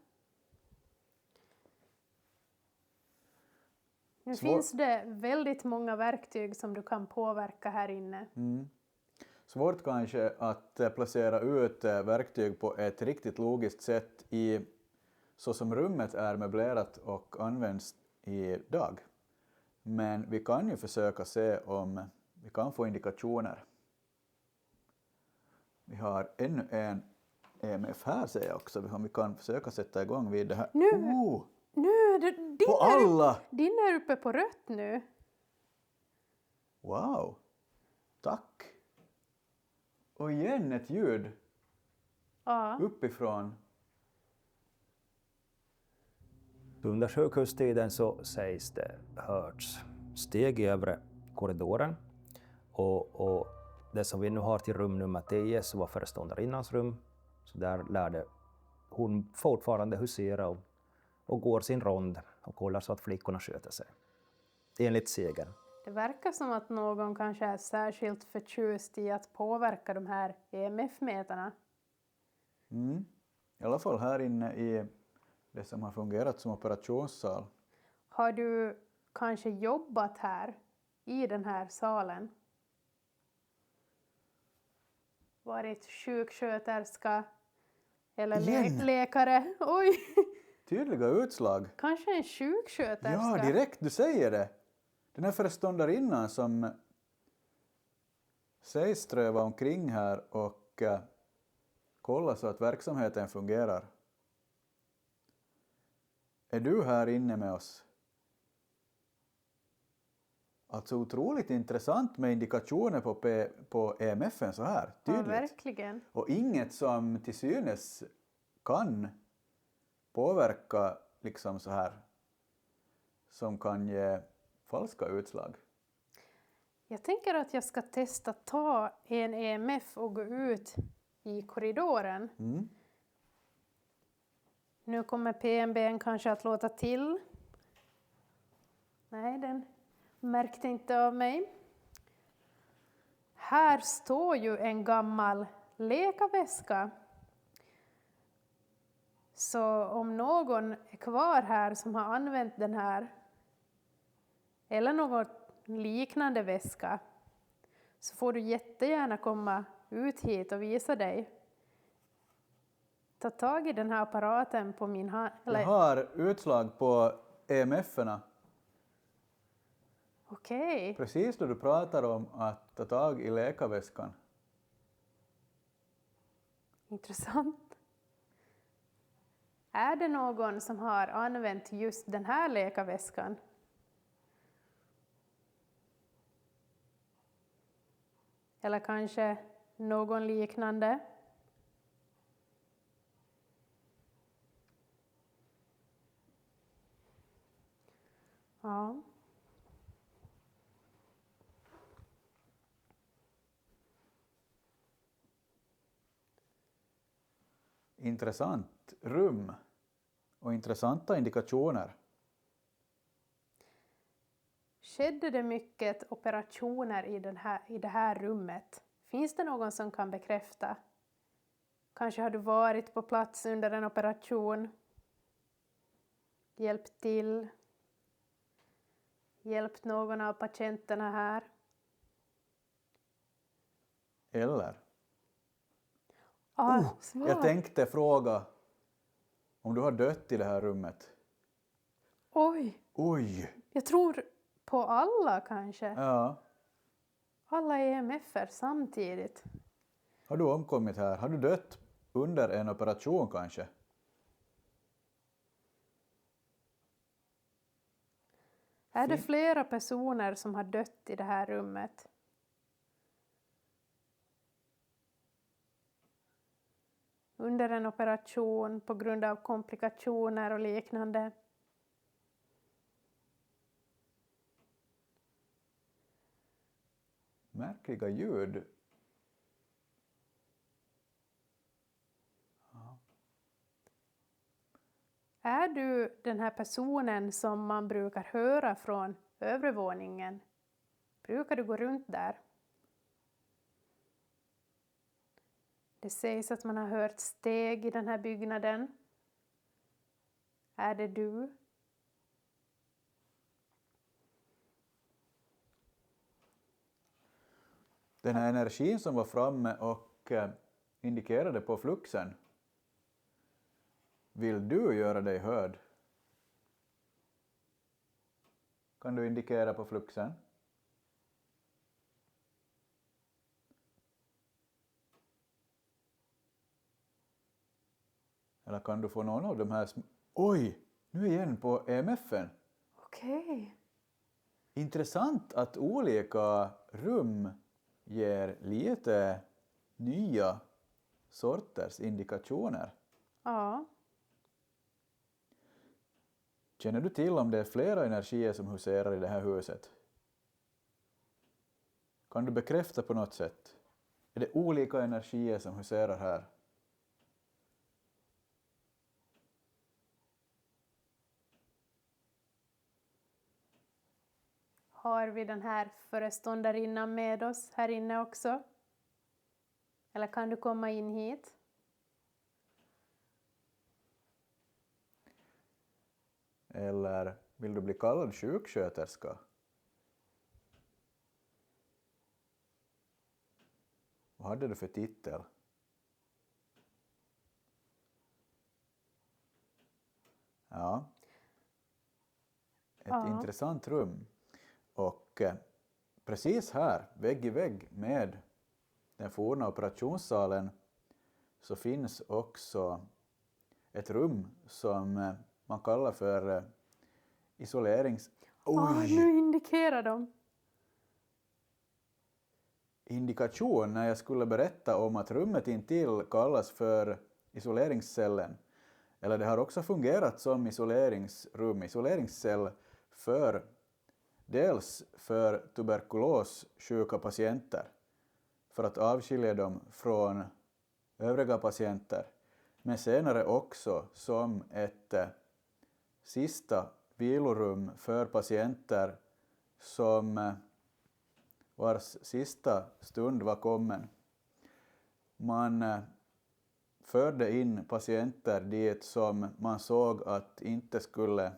Nu finns det väldigt många verktyg som du kan påverka här inne. Svårt kanske att placera ut verktyg på ett riktigt logiskt sätt i så som rummet är möblerat och används idag. Men vi kan ju försöka se om vi kan få indikationer. Vi har ännu en EMF här, ser jag också, om vi kan försöka sätta igång vid det här. Nu är det, på alla! Din är uppe på rött nu. Wow, tack! Och igen ett ljud uppifrån. Under sjukhustiden så sägs det hörts steg i övre korridoren, och det som vi nu har till rum nummer 10 så var föreståndarinnans rum, så där lärde hon fortfarande husera och går sin rond och kollar så att flickorna sköter sig. Enligt sägen. Det verkar som att någon kanske är särskilt förtjust i att påverka de här EMF-mätarna. I alla fall här inne i det som har fungerat som operationssal. Har du kanske jobbat här i den här salen. Varit sjuksköterska eller Igen? läkare. Oj! Tydliga utslag. Kanske en sjuksköterska. Ja, direkt, du säger det. Den här föreståndarinnan som sägs ströva omkring här och kolla så att verksamheten fungerar. Är du här inne med oss? Alltså otroligt intressant med indikationer på EMFen så här tydligt. Ja, verkligen. Och inget som till synes kan påverka liksom så här som kan ge falska utslag. Jag tänker att jag ska testa ta en EMF och gå ut i korridoren. Mm. Nu kommer PMB:n kanske att låta till. Nej, den märkte inte av mig. Här står ju en gammal läkarväska. Så om någon är kvar här som har använt den här eller någon liknande väska så får du jättegärna komma ut hit och visa dig. Ta tag i den här apparaten på min hand. Jag har utslag på EMF-erna. Okej. Precis då du pratar om att ta tag i läkarväskan. Intressant. Är det någon som har använt just den här läkarväskan? Eller kanske någon liknande? Ja. Intressant rum och intressanta indikationer. Skedde det mycket operationer i det här rummet? Finns det någon som kan bekräfta? Kanske har du varit på plats under en operation? Hjälpt till? Hjälpt någon av patienterna här? Eller? Svar. Jag tänkte fråga om du har dött i det här rummet. Oj, Oj! jag tror på alla kanske. Ja. Alla EMF:er samtidigt. Har du omkommit här? Har du dött under en operation kanske? Är det flera personer som har dött i det här rummet? Under en operation på grund av komplikationer och liknande. Märkliga ljud. Ja. Är du den här personen som man brukar höra från övre våningen? Brukar du gå runt där? Det sägs att man har hört steg i den här byggnaden. Är det du? Den här energin som var framme och indikerade på fluxen. Vill du göra dig hörd? Kan du indikera på fluxen? Eller kan du få någon av de här... Oj! Nu igen på EMFen. Okej. Intressant att olika rum ger lite nya sorters indikationer. Ja. Känner du till om det är flera energier som huserar i det här huset? Kan du bekräfta på något sätt? Är det olika energier som huserar här? Har vi den här föreståndarinnan med oss här inne också? Eller kan du komma in hit? Eller Vill du bli kallad sjuksköterska? Vad hade du för titel? Ja. Ett intressant rum. Och precis här, vägg i vägg med den forna operationssalen, så finns också ett rum som man kallar för isolerings... Nu indikerar de. Indikation när jag skulle berätta om att rummet intill kallas för isoleringscellen. Eller det har också fungerat som isoleringsrum, isoleringscell för dels för tuberkulossjuka patienter för att avskilja dem från övriga patienter, men senare också som ett sista vilorum för patienter som vars sista stund var kommen. Man förde in patienter dit som man såg att inte skulle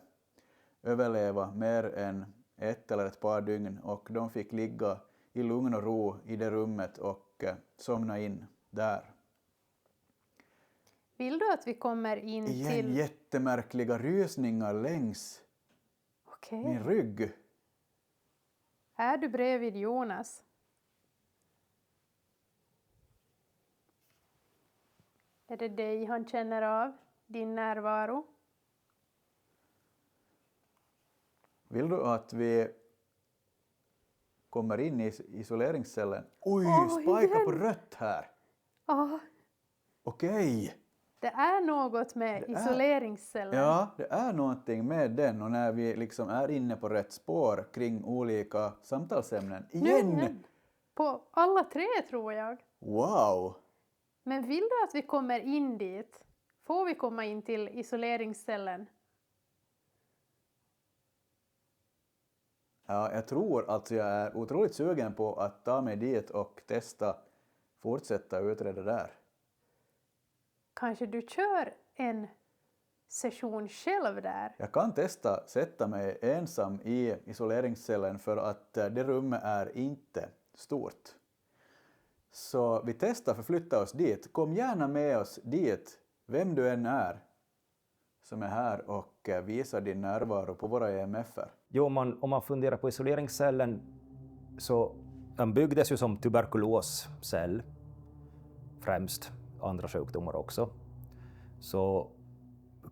överleva mer än 1 eller ett par dygn, och de fick ligga i lugn och ro i det rummet och somna in där. Vill du att vi kommer in till... Jättemärkliga rysningar längs min rygg. Är du bredvid Jonas? Är det dig han känner av? Din närvaro? Vill du att vi kommer in i isoleringscellen? Oj, spajka på rött här. Okej. Det är något med isoleringscellen. Ja, det är någonting med den, och när vi liksom är inne på rätt spår kring olika samtalsämnen. Igen! På alla 3 tror jag. Wow! Men vill du att vi kommer in dit? Får vi komma in till isoleringscellen? Ja, jag tror att jag är otroligt sugen på att ta mig dit och fortsätta utreda där. Kanske du kör en session själv där? Jag kan testa sätta mig ensam i isoleringscellen, för att det rummet är inte stort. Så vi testar förflytta oss dit. Kom gärna med oss dit, vem du än är som är här och visar din närvaro på våra EMF:er. Jo, om man funderar på isoleringscellen, så den byggdes ju som tuberkuloscell främst, andra sjukdomar också. Så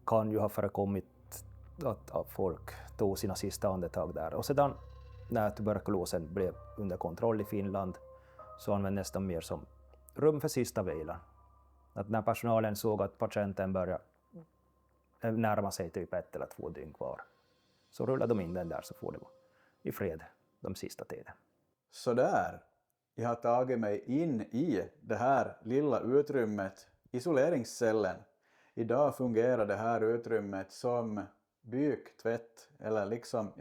kan ju ha förekommit att folk tog sina sista andetag där. Och sedan när tuberkulosen blev under kontroll i Finland, så användes den mer som rum för sista vilan. Att när personalen såg att patienten började närma sig typ 1 eller 2 dygn kvar, så rullade de in den där, så får det vara i fred de sista tiden. Så där, jag har tagit mig in i det här lilla utrymmet, isoleringscellen. Idag fungerar det här utrymmet som byk, tvätt eller liksom,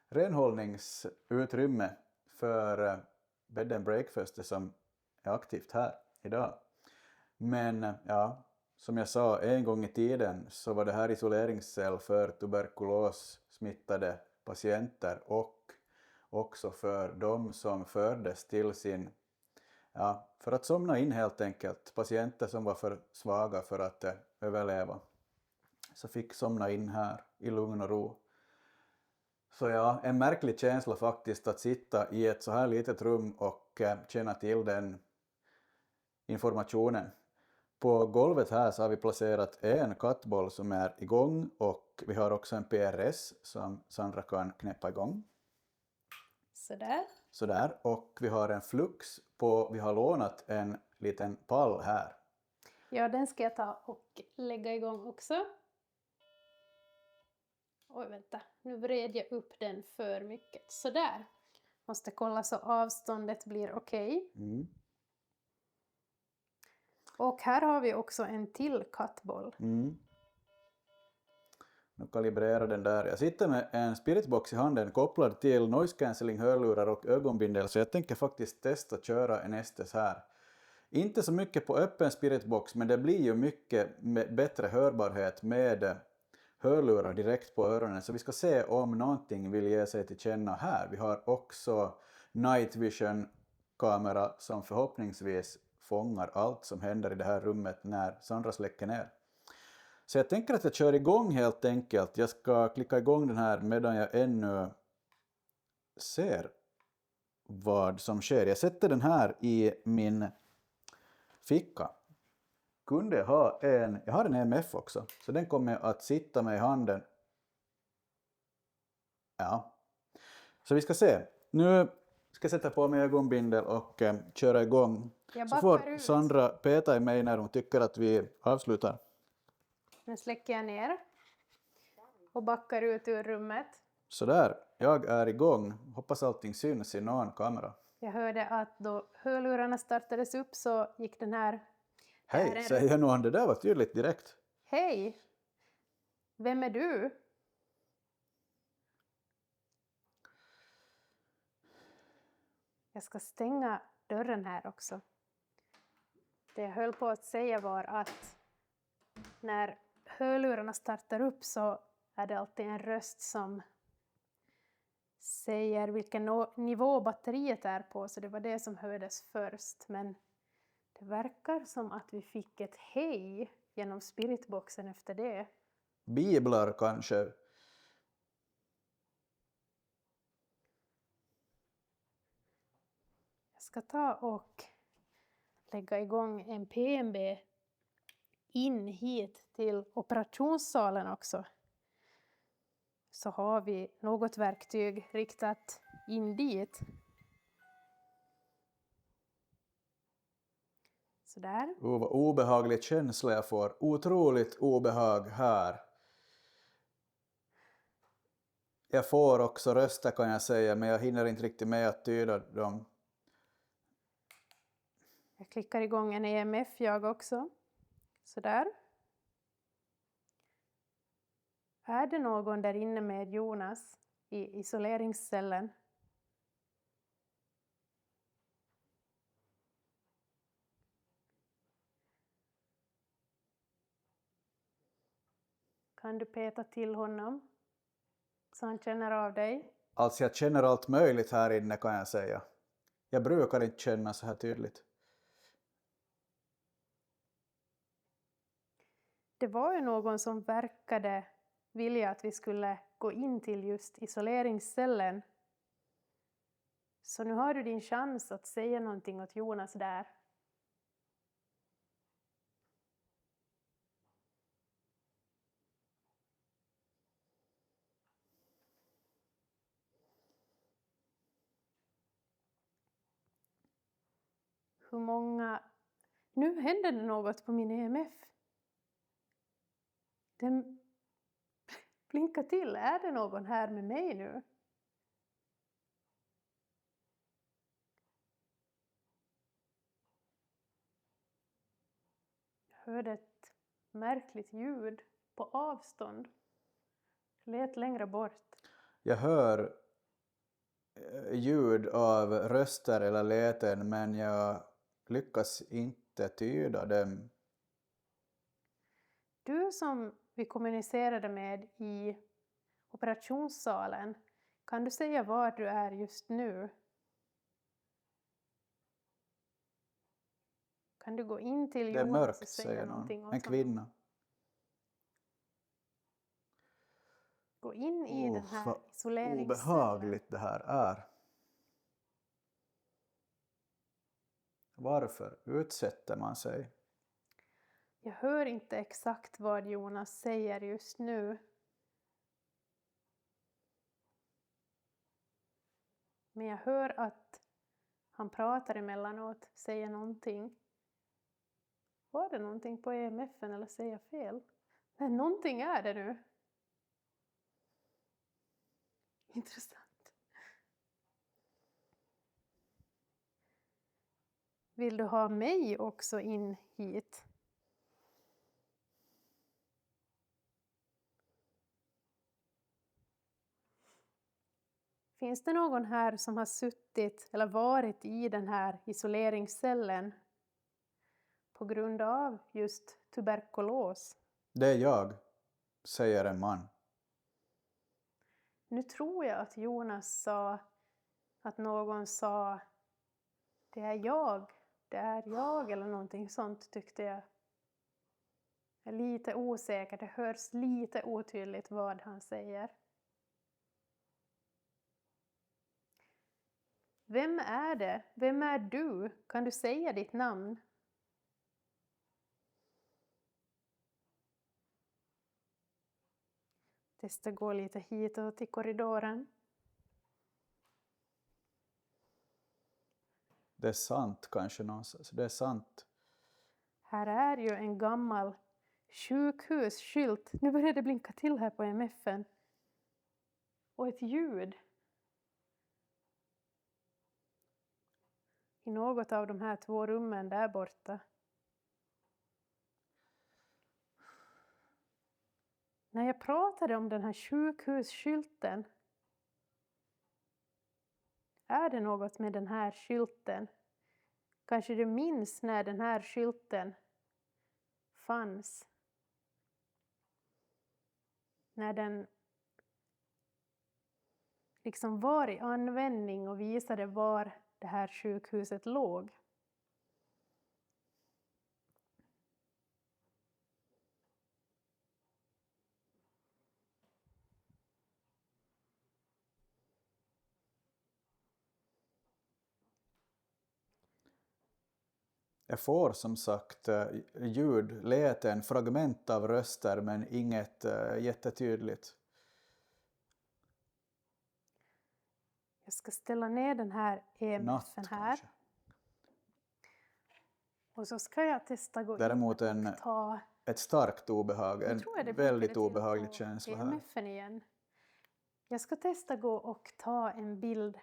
renhållningsutrymme för bed and breakfast som är aktivt här idag. Men som jag sa, en gång i tiden så var det här isoleringscell för tuberkulossmittade patienter och också för de som fördes till för att somna in helt enkelt. Patienter som var för svaga för att överleva, så fick somna in här i lugn och ro. Så en märklig känsla faktiskt att sitta i ett så här litet rum och känna till den informationen. På golvet här så har vi placerat en kattboll som är igång, och vi har också en PRS som Sandra kan knäppa igång. Sådär. Och vi har en flux vi har lånat en liten pall här. Ja, den ska jag ta och lägga igång också. Oj, vänta. Nu vred jag upp den för mycket. Sådär. Måste kolla så avståndet blir okej. Och här har vi också en till kattboll. Nu kalibrerar den där. Jag sitter med en spiritbox i handen kopplad till noise cancelling hörlurar och ögonbindel, så jag tänker faktiskt testa köra en Estes här. Inte så mycket på öppen spiritbox, men det blir ju mycket bättre hörbarhet med hörlurar direkt på öronen, så vi ska se om någonting vill ge sig till känna här. Vi har också night vision-kamera som förhoppningsvis fångar allt som händer i det här rummet när Sandra släcker ner. Så jag tänker att jag kör igång helt enkelt. Jag ska klicka igång den här medan jag ännu ser vad som sker. Jag sätter den här i min ficka. Kunde jag ha jag har en EMF också, så den kommer att sitta med i handen. Ja, så vi ska se. Nu ska jag sätta på mig ögonbindel och köra igång. Så får Sandra peta i mig när hon tycker att vi avslutar. Nu släcker jag ner och backar ut ur rummet. Så där, jag är igång. Hoppas allting syns i någon kamera. Jag hörde att då hörlurarna startades upp så gick den här... Hej, säger någon. Det där var tydligt direkt. Hej! Vem är du? Jag ska stänga dörren här också. Det jag höll på att säga var att när hörlurarna startar upp så är det alltid en röst som säger vilken nivå batteriet är på, så det var det som hördes först. Men det verkar som att vi fick ett hej genom spiritboxen efter det. Biblar kanske. Jag ska ta och lägga igång en PMB in hit till operationssalen också. Så har vi något verktyg riktat in dit. Sådär. Vad obehaglig känsla jag får. Otroligt obehag här. Jag får också röster kan jag säga, men jag hinner inte riktigt med att tyda dem. Jag klickar igång en EMF jag också. Sådär. Är det någon där inne med Jonas i isoleringscellen? Kan du peta till honom så han känner av dig? Alltså jag känner allt möjligt här inne kan jag säga. Jag brukar inte känna så här tydligt. Det var ju någon som verkade vilja att vi skulle gå in till just isoleringscellen. Så nu har du din chans att säga någonting åt Jonas där. Hur många... Nu händer det något på min EMF. Den blinkar till. Är det någon här med mig nu? Jag hörde ett märkligt ljud på avstånd. Det lät längre bort. Jag hör ljud av röster eller läten, men jag lyckas inte tyda dem. Du som vi kommunicerade med i operationssalen, kan du säga var du är just nu? Kan du gå in till Det är Jonas och mörkt, säga säger någonting någon. åt En honom? kvinna. Gå in i den här Vad isoleringscellen. obehagligt det här är. Varför utsätter man sig? Jag hör inte exakt vad Jonas säger just nu. Men jag hör att han pratar emellanåt, säger någonting. Var det någonting på EMF:en eller säger jag fel? Nej, någonting är det nu. Intressant. Vill du ha mig också in hit? Finns det någon här som har suttit eller varit i den här isoleringscellen på grund av just tuberkulos? Det är jag. säger en man. Nu tror jag att Jonas sa att någon sa det är jag eller någonting sånt tyckte jag. Jag är lite osäker, det hörs lite otydligt vad han säger. Vem är det? Vem är du? Kan du säga ditt namn? Testa gå lite hitåt i korridoren. Det är sant kanske någonstans. Det är sant. Här är ju en gammal sjukhusskylt. Nu börjar det blinka till här på MF:en. Och ett ljud. I något av de här 2 rummen där borta. När jag pratade om den här sjukhusskylten. Är det något med den här skylten? Kanske du minns när den här skylten fanns? När den liksom var i användning och visade var det här sjukhuset låg. Jag får som sagt ljud, läten, fragment av röster men inget jättetydligt. Jag ska ställa ner den här EMF:en här. Kanske. Och så ska jag testa gå Däremot in och ta... ett starkt obehag, Nu en tror jag det väldigt blinkade till obehaglig på känsla här. EMF:en igen. Jag ska testa gå och ta en bild,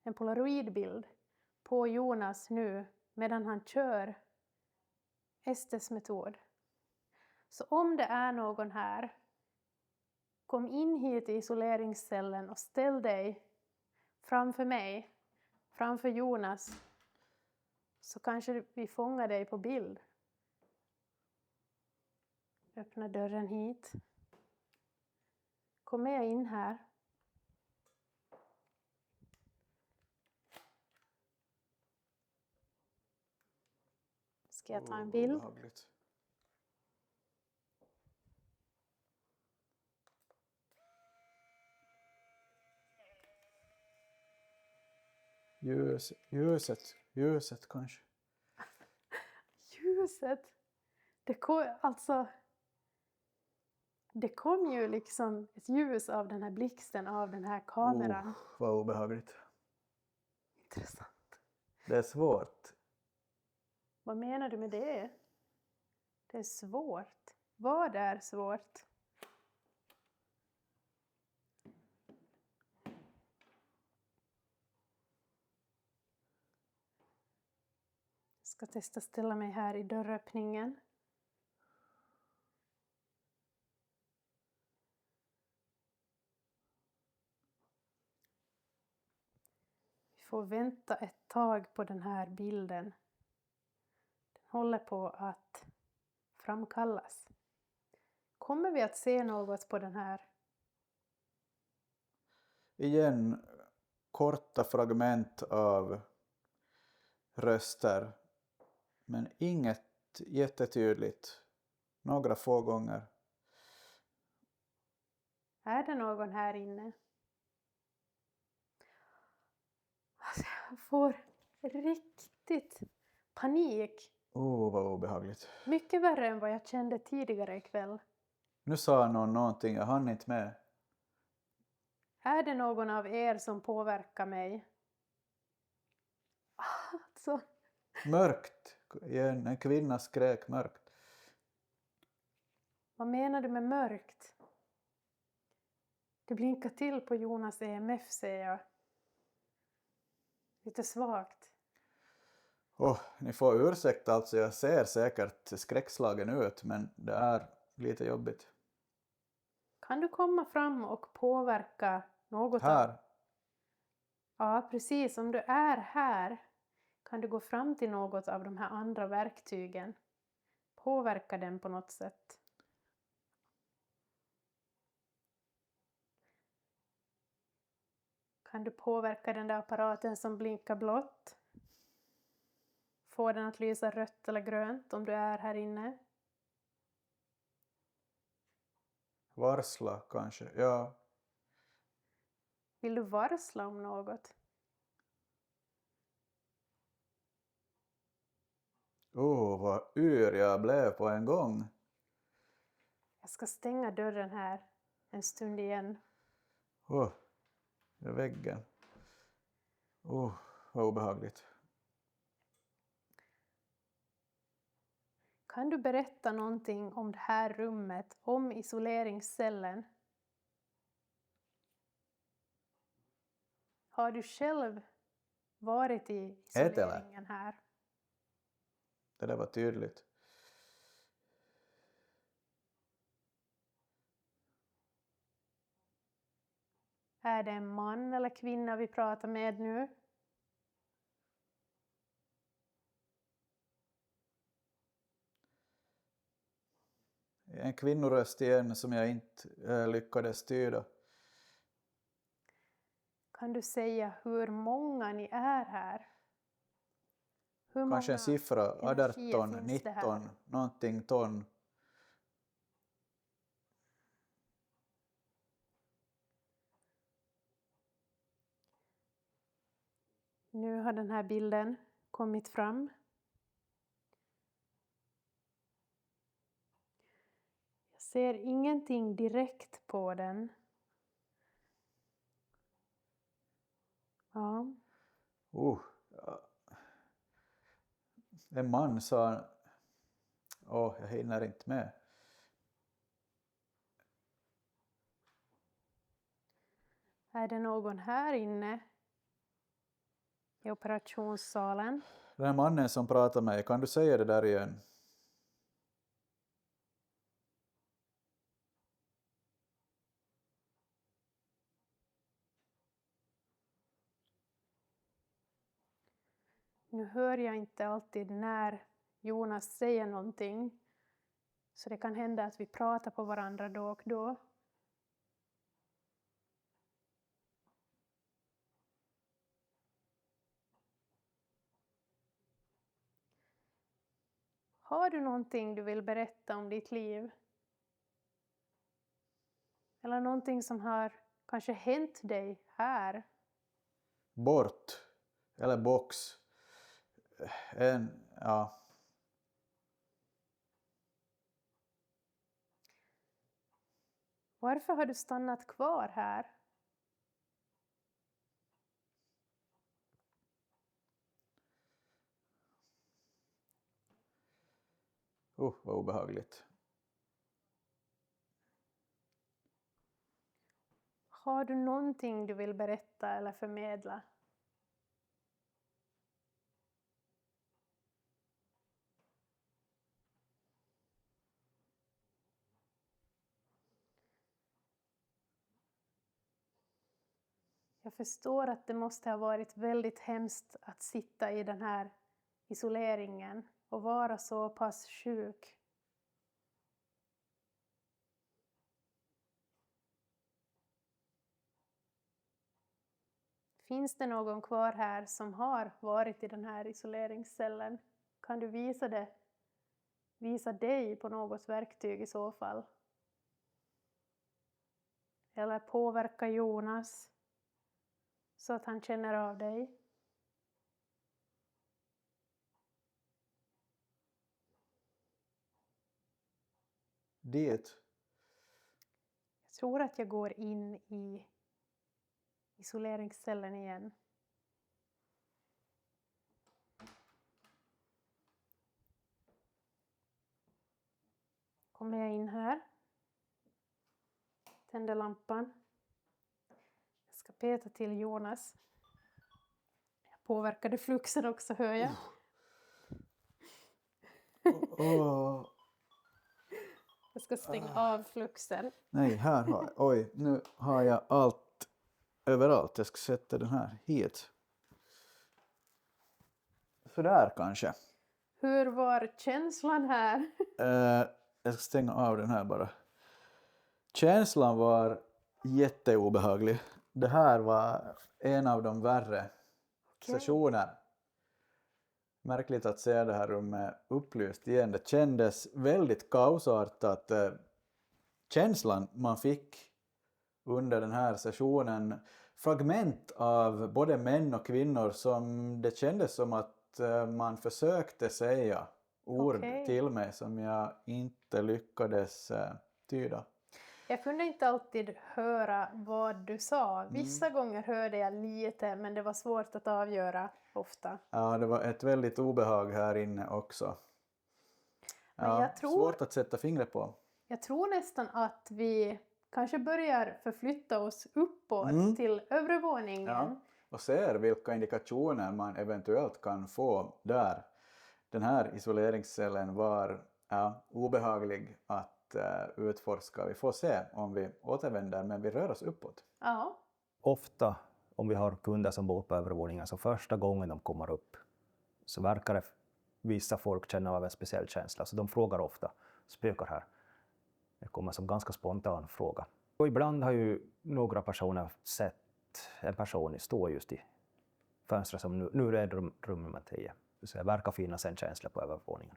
en polaroidbild på Jonas nu medan han kör Estes metod. Så om det är någon här, kom in hit i isoleringscellen och ställ dig framför mig, framför Jonas, så kanske vi fångar dig på bild. Öppna dörren hit. Kom med in här. Ska jag ta en bild? Obehagligt. Ljuset kanske. Ljuset. Det kom ju liksom ett ljus av den här blixten av den här kameran. Vad obehagligt. Intressant. Det är svårt. Vad menar du med det? Det är svårt. Vad är svårt? Jag ska testa ställa mig här i dörröppningen. Vi får vänta ett tag på den här bilden. Den håller på att framkallas. Kommer vi att se något på den här? Igen, korta fragment av röster. Men inget jättetydligt. Några få gånger. Är det någon här inne? Alltså jag får riktigt panik. Vad obehagligt. Mycket värre än vad jag kände tidigare ikväll. Nu sa någon någonting, jag hann inte med. Är det någon av er som påverkar mig? Alltså, Mörkt. En kvinna skrek mörkt. vad menar du med mörkt? Det blinkar till på Jonas EMF ser jag. Lite svagt. Ni får ursäkta, alltså jag ser säkert skräckslagen ut men det är lite jobbigt. Kan du komma fram och påverka något Här. Ja, precis. Om du är här kan du gå fram till något av de här andra verktygen. Påverka den på något sätt. Kan du påverka den där apparaten som blinkar blått? Få den att lysa rött eller grönt om du är här inne? Varsla kanske, ja. Vill du varsla om något? Vad yr jag blev på en gång. Jag ska stänga dörren här en stund igen. Det är väggen. Vad obehagligt. Kan du berätta någonting om det här rummet, om isoleringscellen? Har du själv varit i isoleringen här? Det där var tydligt. Är det en man eller kvinna vi pratar med nu? En kvinnoröst igen som jag inte lyckades tyda. Kan du säga hur många ni är här? Hur Kanske en många siffra, energier 18, finns det här? 19, någonting ton. Nu har den här bilden kommit fram. Jag ser ingenting direkt på den. Ja. En man sa... jag hinner inte med. Är det någon här inne i operationssalen? Den här mannen som pratar med mig, kan du säga det där igen? Nu hör jag inte alltid när Jonas säger någonting. Så det kan hända att vi pratar på varandra då och då. Har du någonting du vill berätta om ditt liv? Eller någonting som har kanske hänt dig här? Bort. Eller box. Ja. Varför har du stannat kvar här? Vad obehagligt. Har du någonting du vill berätta eller förmedla? Jag förstår att det måste ha varit väldigt hemskt att sitta i den här isoleringen och vara så pass sjuk. Finns det någon kvar här som har varit i den här isoleringscellen? Kan du visa det? Visa dig på något verktyg i så fall? Eller påverka Jonas så att han känner av dig? Dit. Jag tror att jag går in i isoleringscellen igen. Kommer jag in här. Tänder lampan. Jag ska peta till Jonas. Jag påverkade fluxen också, hör jag. Jag ska stänga av fluxen. Nej, här har jag. Oj, nu har jag allt överallt. Jag ska sätta den här hit. Sådär kanske. Hur var känslan här? Jag ska stänga av den här bara. Känslan var jätteobehaglig. det här var en av de värre sessioner. Märkligt att se det här rummet upplyst igen. Det kändes väldigt kaosartat. Känslan man fick under den här sessionen, fragment av både män och kvinnor som det kändes som att man försökte säga ord till mig som jag inte lyckades tyda. Jag kunde inte alltid höra vad du sa. Vissa gånger hörde jag lite, men det var svårt att avgöra ofta. Ja, det var ett väldigt obehag här inne också. Men Ja, jag tror, svårt att sätta fingret på. Jag tror nästan att vi kanske börjar förflytta oss uppåt till övre våningen. Ja, och ser vilka indikationer man eventuellt kan få där. Den här isoleringscellen var obehaglig att utforska. Vi får se om vi återvänder, men vi rör oss uppåt. Ja. Ofta om vi har kunder som bor på övervåningen, så första gången de kommer upp så verkar det vissa folk känna av en speciell känsla. Så de frågar ofta, spökar här? Det kommer som ganska spontan fråga. Och ibland har ju några personer sett en person stå just i fönstret som nu är det rum nummer 10. Så det verkar finnas en känsla på övervåningen.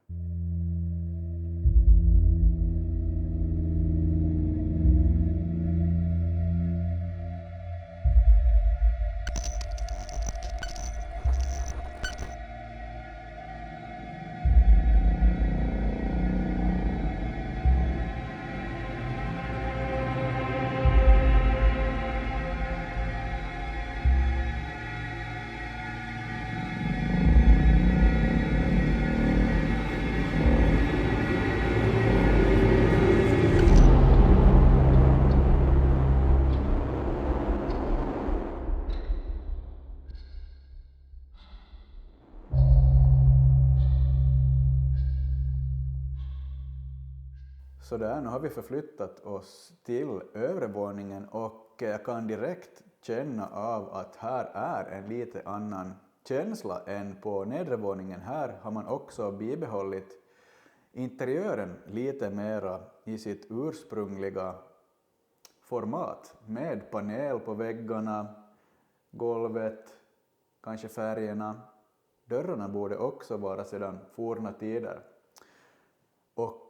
Så där, nu har vi förflyttat oss till övre våningen och jag kan direkt känna av att här är en lite annan känsla än på nedre våningen. Här har man också bibehållit interiören lite mera i sitt ursprungliga format med panel på väggarna, golvet, kanske färgerna. Dörrarna borde också vara sedan forna tider. Och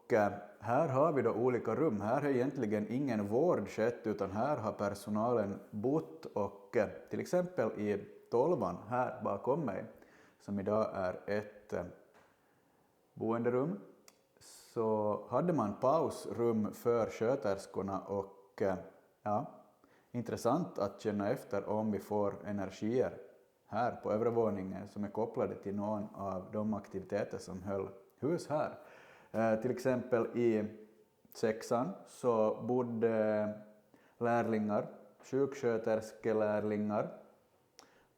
här har vi då olika rum. Här har egentligen ingen vård skett, utan här har personalen bott, och till exempel i 12:an här bakom mig, som idag är ett boenderum, så hade man pausrum för sköterskorna, och intressant att känna efter om vi får energier här på övervåningen som är kopplade till någon av de aktiviteter som höll hus här. Till exempel i 6:an så bodde lärlingar, sjuksköterskelärlingar,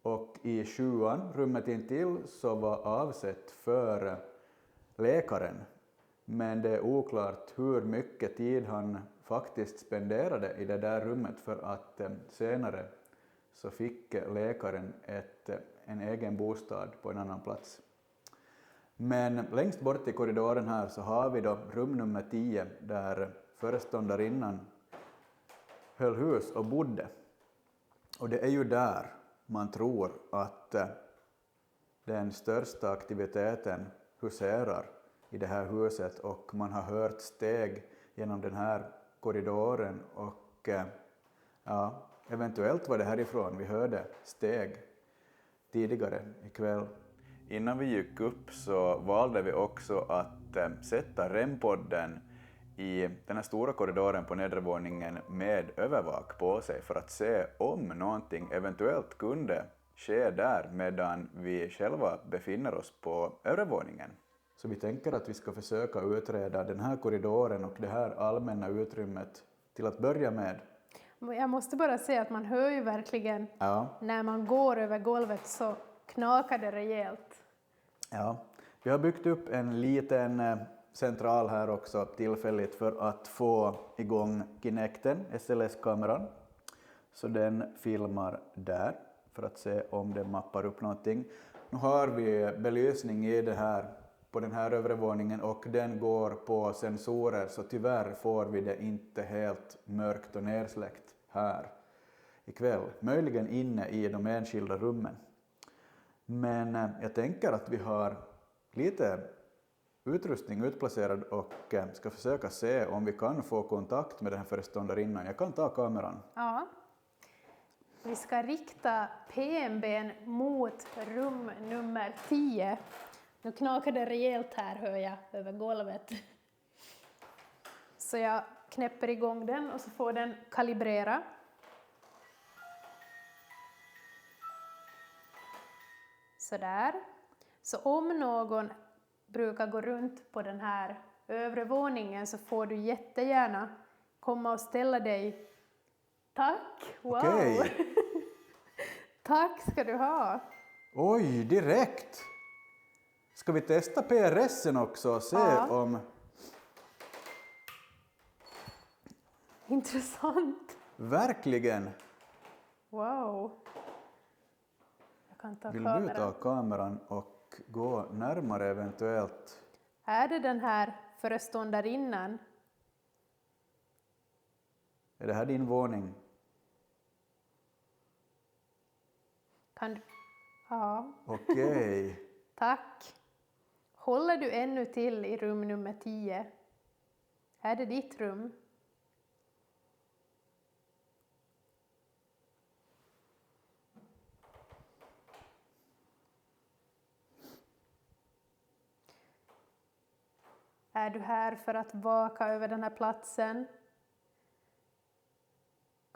och i 7:an, rummet intill, så var avsett för läkaren. Men det är oklart hur mycket tid han faktiskt spenderade i det där rummet, för att senare så fick läkaren en egen bostad på en annan plats. Men längst bort i korridoren här så har vi då rum nummer 10 där föreståndarinnan höll hus och bodde. Och det är ju där man tror att den största aktiviteten huserar i det här huset, och man har hört steg genom den här korridoren, och eventuellt var det härifrån vi hörde steg tidigare ikväll. Innan vi gick upp så valde vi också att sätta REM-podden i den här stora korridoren på nedre våningen med övervak på sig, för att se om någonting eventuellt kunde ske där medan vi själva befinner oss på övervåningen. Så vi tänker att vi ska försöka utreda den här korridoren och det här allmänna utrymmet till att börja med. Jag måste bara säga att man hör ju verkligen när man går över golvet så knakar det rejält. Ja, vi har byggt upp en liten central här också tillfälligt för att få igång Kinecten, SLS-kameran. Så den filmar där för att se om den mappar upp någonting. Nu har vi belysning i det här, på den här övre våningen, och den går på sensorer, så tyvärr får vi det inte helt mörkt och nersläckt här ikväll. Möjligen inne i de enskilda rummen. Men jag tänker att vi har lite utrustning utplacerad och ska försöka se om vi kan få kontakt med den här föreståndarinnan. Jag kan ta kameran. Ja. Vi ska rikta PMB:n mot rum nummer 10. Nu knakar det rejält här, hör jag, över golvet. Så jag knäpper igång den och så får den kalibrera. Sådär. Så om någon brukar gå runt på den här övre våningen så får du jättegärna komma och ställa dig. Tack! Wow! Okej. Tack ska du ha! Oj, direkt! Ska vi testa PRSen också och se om... Intressant! Verkligen! Wow! Jag kan ta Vill kameran. du ta kameran och gå närmare eventuellt? Är det den här föreståndarinnan? Är det här din våning? Kan du... Ja, Okej. tack. Håller du ännu till i rum nummer 10? Är det ditt rum? Är du här för att vaka över den här platsen?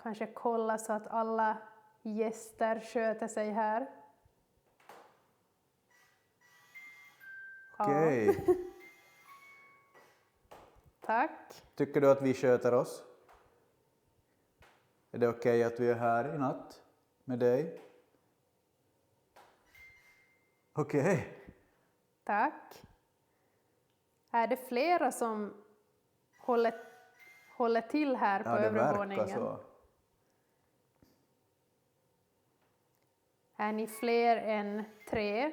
Kanske kolla så att alla gäster sköter sig här? Okej. Tack. Tycker du att vi sköter oss? Är det okej att vi är här i natt med dig? Okej. Tack. Är det flera som håller till här på Ja, det övre verkar våningen? så. Är ni fler än 3?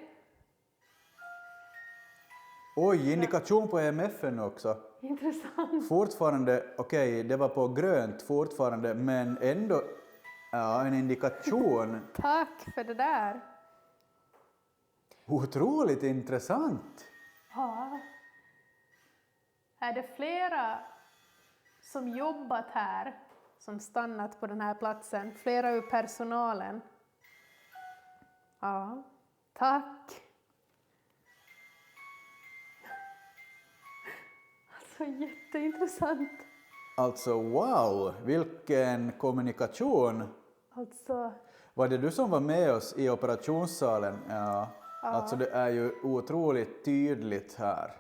Oj, indikation på EMFen också. Intressant. Fortfarande, okej, det var på grönt fortfarande, men ändå en indikation. Tack för det där. Otroligt intressant. Ja. Är det flera som jobbat här, som stannat på den här platsen? Flera ur personalen? Ja. Tack. Alltså jätteintressant. Alltså wow, vilken kommunikation. Alltså, Var det du som var med oss i operationssalen? Ja. Alltså det är ju otroligt tydligt här.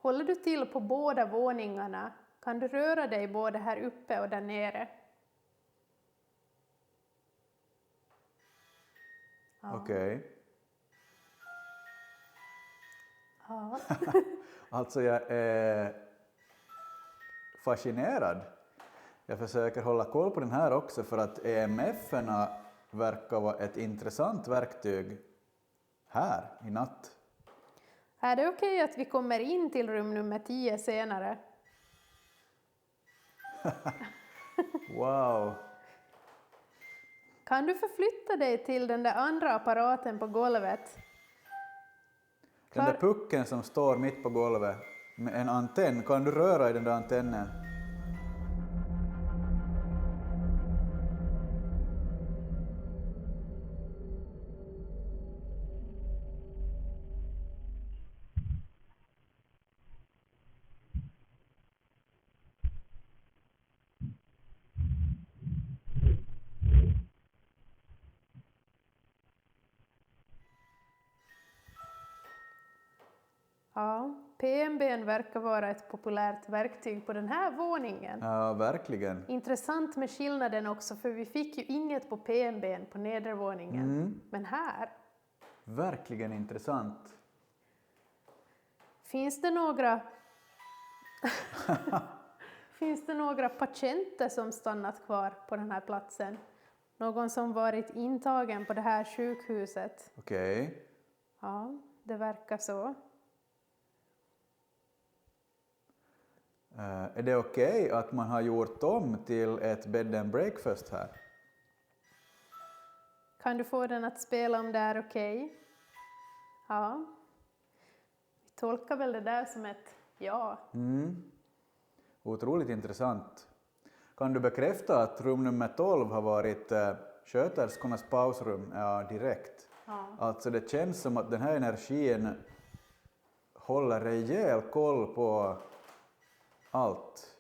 håller du till på båda våningarna? Kan du röra dig både här uppe och där nere? Okej. Ja. Alltså jag är fascinerad. Jag försöker hålla koll på den här också för att EMF-erna verkar vara ett intressant verktyg här i natt. Är det okej att vi kommer in till rum nummer 10 senare? Wow. Kan du förflytta dig till den där andra apparaten på golvet? Den där pucken som står mitt på golvet med en antenn, kan du röra i den där antennen? Ja, PMB:n verkar vara ett populärt verktyg på den här våningen. Ja, verkligen. Intressant med skillnaden också, för vi fick ju inget på PMB:n på nedervåningen. Men här Verkligen intressant. finns det några patienter som stannat kvar på den här platsen. Någon som varit intagen på det här sjukhuset. Okej. Ja, det verkar så. Är det okej att man har gjort om till ett bed and breakfast här? Kan du få den att spela om det är okej? Ja. Vi tolkar väl det där som ett ja. Otroligt intressant. Kan du bekräfta att rum nummer 12 har varit sköterskornas pausrum? Ja, direkt. Ja. Alltså det känns som att den här energin håller rejäl koll på allt.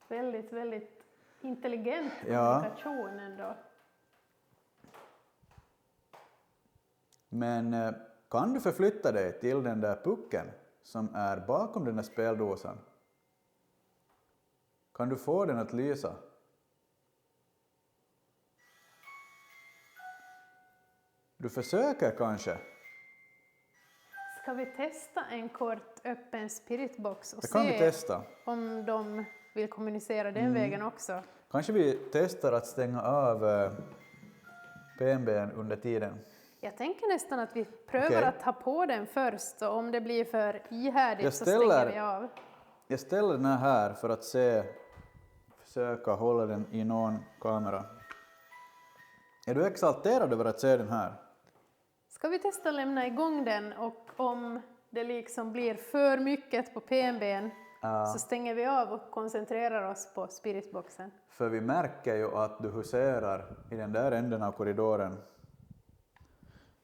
Väldigt, väldigt intelligent Ja. kommunikation ändå. Men kan du förflytta dig till den där pucken som är bakom den där speldosan? Kan du få den att lysa? Du försöker kanske? Ska vi testa en kort öppen spiritbox och Det kan vi se testa. om de vill kommunicera den vägen också? Kanske vi testar att stänga av PNB:n under tiden. Jag tänker nästan att vi prövar Okej. att ha på den först, och om det blir för ihärdigt Jag så ställer- stänger vi av. Jag ställer den här för att försöka hålla den i någon kamera. Är du exalterad över att se den här? Ska vi testa att lämna igång den, och om det liksom blir för mycket på PNB:n så stänger vi av och koncentrerar oss på spiritboxen. För vi märker ju att du huserar i den där änden av korridoren.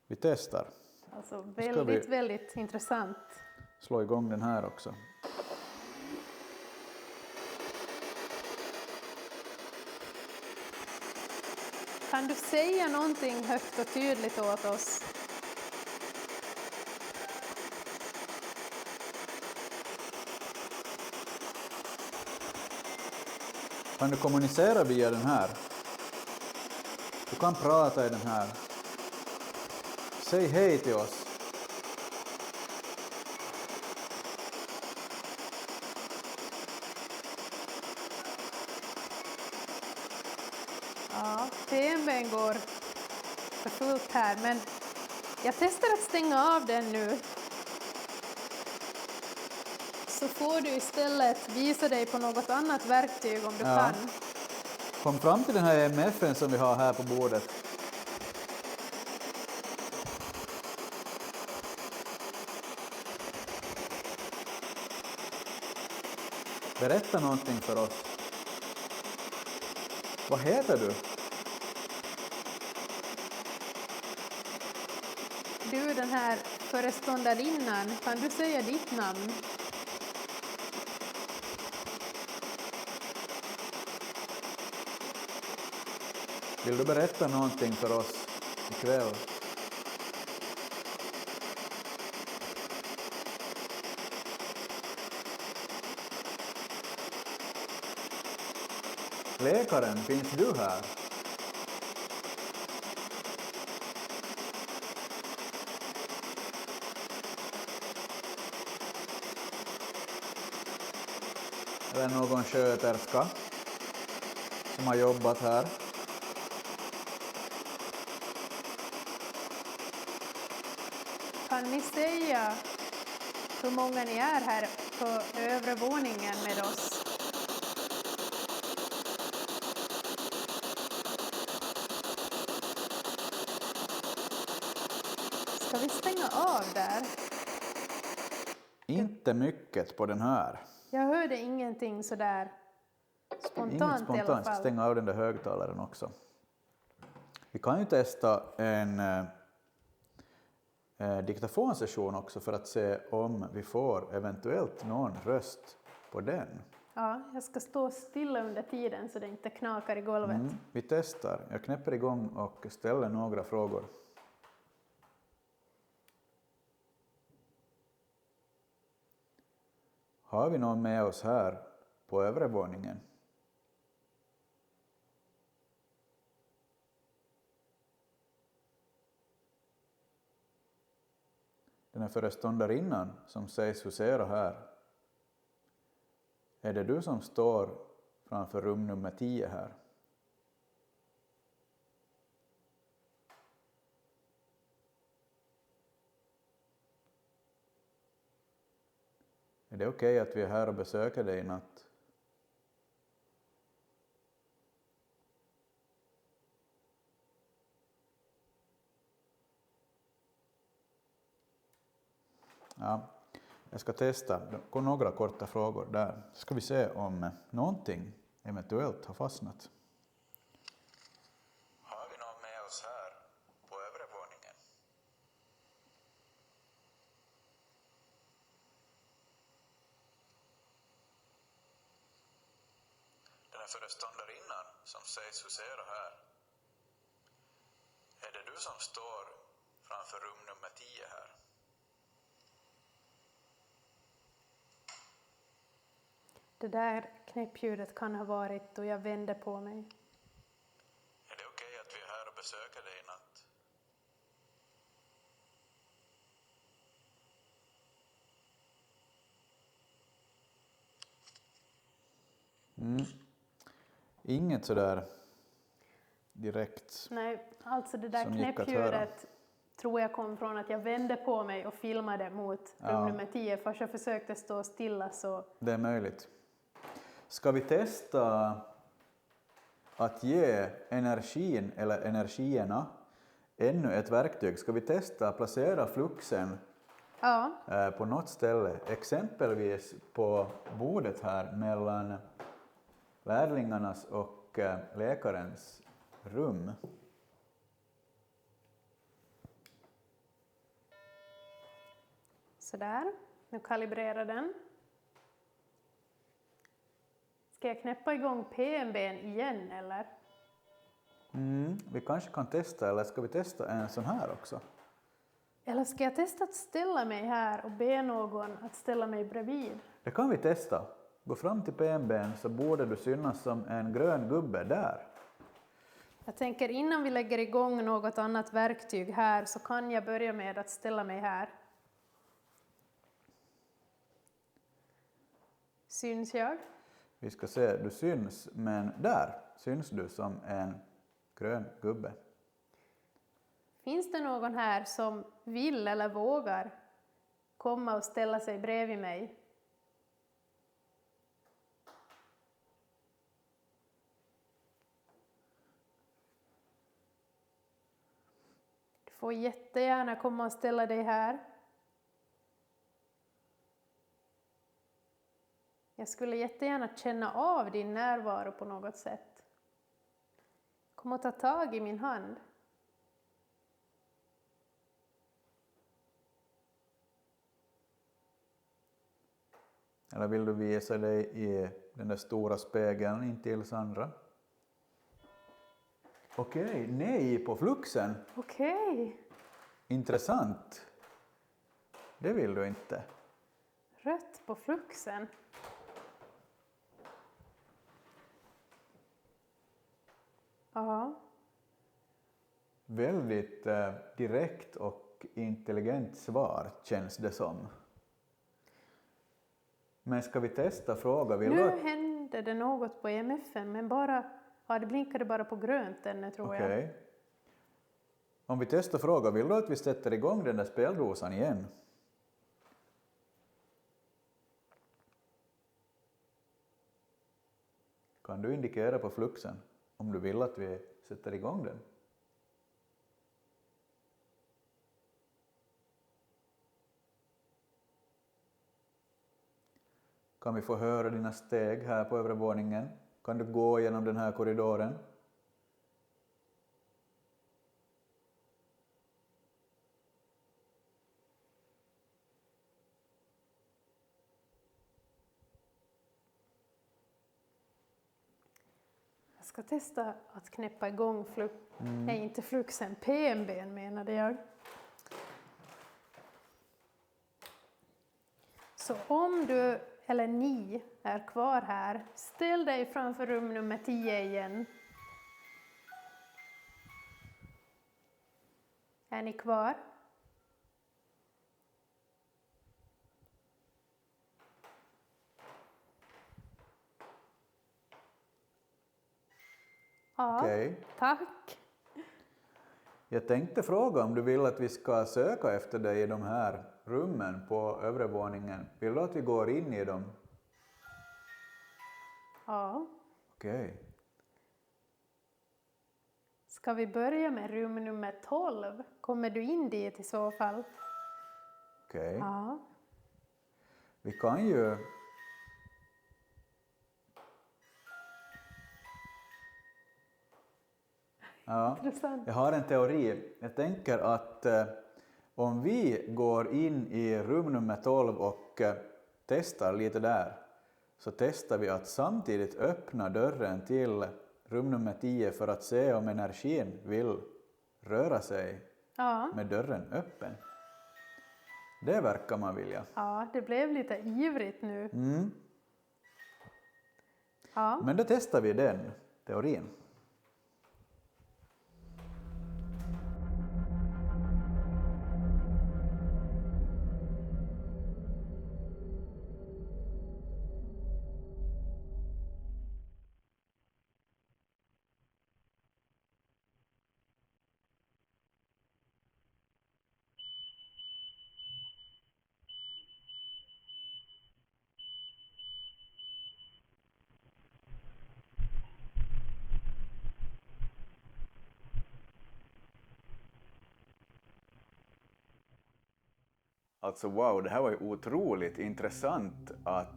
Vi testar. Alltså vi- väldigt, väldigt intressant. Slå igång den här också. Kan du säga någonting högt och tydligt åt oss? Kan du kommunicera via den här? Du kan prata i den här. Säg hej till oss. Ja, PNB:n går för fullt här, men jag testar att stänga av den nu. Så får du istället visa dig på något annat verktyg om du Ja. kan. Kom fram till den här EMF:en som vi har här på bordet. Berätta någonting för oss. Vad heter du? Du, den här föreståndarinnan, kan du säga ditt namn? Vill du berätta någonting för oss ikväll? Läkaren, finns du här? Eller någon sköterska som har jobbat här? Kan ni säga hur många ni är här på övre våningen med oss? Ska vi stänga av där? Inte mycket på den här. Jag hörde ingenting sådär Inget spontant i alla spontant, jag ska fall. stänga av den där högtalaren också. Vi kan ju testa en diktafonsession också för att se om vi får eventuellt någon röst på den. Ja, jag ska stå stilla under tiden så det inte knakar i golvet. Vi testar. Jag knäpper igång och ställer några frågor. Har vi någon med oss här på övre våningen? Den här föreståndarinnan som sägs husera här. Är det du som står framför rum nummer 10 här? Är det okej att vi är här och besöker dig i natt? Ja, jag ska testa. Det kom några korta frågor där. Ska vi se om någonting eventuellt har fastnat. Har vi någon med oss här på övre våningen? Den här föreståndarinnan som sägs husera här. Är det du som står framför rum nummer 10 här? Det där knäppljudet kan ha varit då jag vände på mig. Är det okej att vi är här och besöker dig i natt? Inget sådär direkt. Nej, alltså det där Som gick att knäppljudet tror jag kom från att jag vände på mig och filmade mot rum nummer 10, fast jag försökte stå stilla så... Det är möjligt. Ska vi testa att ge energin eller energierna ännu ett verktyg? Ska vi testa att placera fluxen Ja, på något ställe, exempelvis på bordet här mellan lärlingarnas och läkarens rum? sådär. Nu kalibrerar den. Ska jag knäppa igång PMB:n igen eller? Vi kanske kan testa, eller ska vi testa en sån här också? Eller ska jag testa att ställa mig här och be någon att ställa mig bredvid? Det kan vi testa. Gå fram till PMB:n så borde du synas som en grön gubbe där. Jag tänker innan vi lägger igång något annat verktyg här så kan jag börja med att ställa mig här. Syns jag? Vi ska se, du syns, men där syns du som en grön gubbe. Finns det någon här som vill eller vågar komma och ställa sig bredvid mig? Du får jättegärna komma och ställa dig här. Jag skulle jättegärna känna av din närvaro på något sätt. Kom och ta tag i min hand. Eller vill du visa dig i den där stora spegeln intill Sandra? Okej, nej på fluxen. Okej. Intressant. Det vill du inte. Rött på fluxen. Ja. Väldigt direkt och intelligent svar känns det som. Men ska vi testa fråga? Nu hände det något på EMF:en, men det blinkade bara på grönt ännu tror jag. Okej. Om vi testar fråga, vill du att vi sätter igång den där speldosan igen? Kan du indikera på fluxen om du vill att vi sätter igång den? Kan vi få höra dina steg här på övre våningen? Kan du gå genom den här korridoren? Jag ska testa att knäppa igång nej, inte fluxen, PMB:n menade jag. Så om du eller ni är kvar här, ställ dig framför rum nummer 10 igen. Är ni kvar? Ja, Okej. tack. Jag tänkte fråga om du vill att vi ska söka efter dig i de här rummen på övre våningen. Vill du att vi går in i dem? Ja. Okej. Ska vi börja med rum nummer 12? Kommer du in dit i så fall? Okej. Ja. Vi kan ju... Ja, Intressant. jag har en teori. Jag tänker att om vi går in i rum nummer 12 och testar lite där, så testar vi att samtidigt öppna dörren till rum nummer 10 för att se om energin vill röra sig Ja. med dörren öppen. Det verkar man vilja. Ja, det blev lite ivrigt nu. Mm. Ja. Men då testar vi den teorin. Alltså wow, det här var ju otroligt intressant att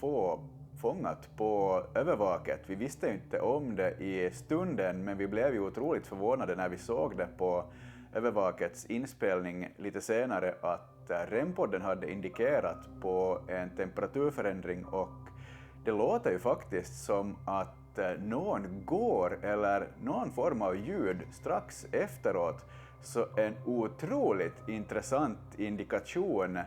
få fångat på övervaket. Vi visste inte om det i stunden, men vi blev ju otroligt förvånade när vi såg det på övervakets inspelning lite senare att REM-podden hade indikerat på en temperaturförändring, och det låter ju faktiskt som att någon går eller någon form av ljud strax efteråt. Så en otroligt intressant indikation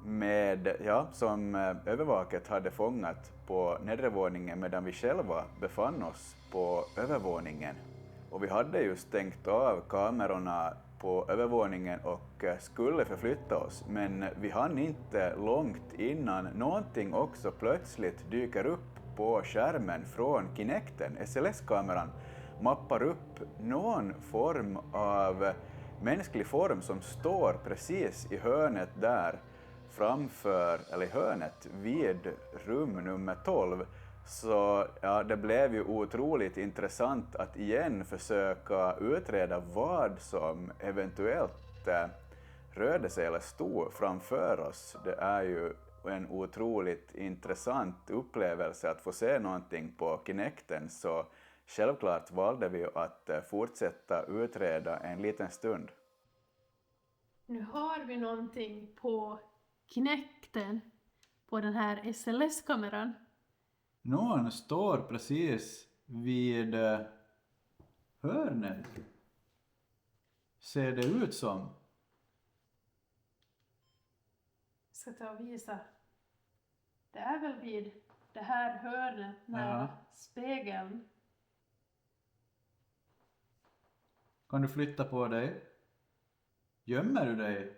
med, ja, som övervaket hade fångat på nedre våningen medan vi själva befann oss på övervåningen. Och vi hade ju stängt av kamerorna på övervåningen och skulle förflytta oss, men vi hann inte långt innan någonting också plötsligt dyker upp på skärmen från Kinecten. SLS-kameran mappar upp någon form av mänsklig form som står precis i hörnet där framför, eller i hörnet vid rum nummer 12. Så ja, det blev ju otroligt intressant att igen försöka utreda vad som eventuellt rörde sig eller stod framför oss. Det är ju en otroligt intressant upplevelse att få se någonting på Kinecten, så självklart valde vi att fortsätta utreda en liten stund. Nu har vi någonting på Kinecten, på den här SLS-kameran. Någon står precis vid hörnet. Ser det ut som? Jag ska ta och visa. Det är väl vid det här hörnet nära spegeln. Kan du flytta på dig? Gömmer du dig?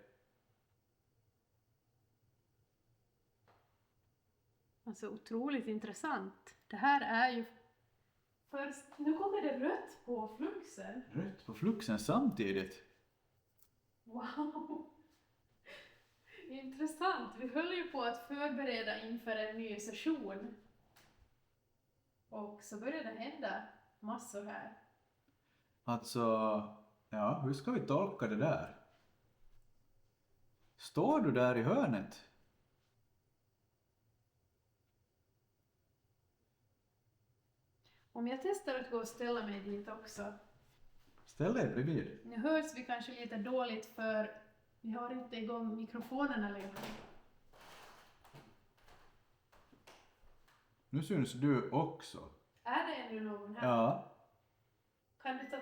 Alltså otroligt intressant. Det här är ju först... Nu kommer det rött på fluxen. Rött på fluxen samtidigt. Wow! Intressant. Vi höll ju på att förbereda inför en ny session. Och så började det hända massor här. Alltså, ja, hur ska vi tolka det där? Står du där i hörnet? Om jag testar att gå och ställa mig dit också. Ställ dig bredvid. Nu hörs vi kanske lite dåligt för vi har inte igång mikrofonerna längre. Nu syns du också. Är det ännu någon här? Ja. Kan du ta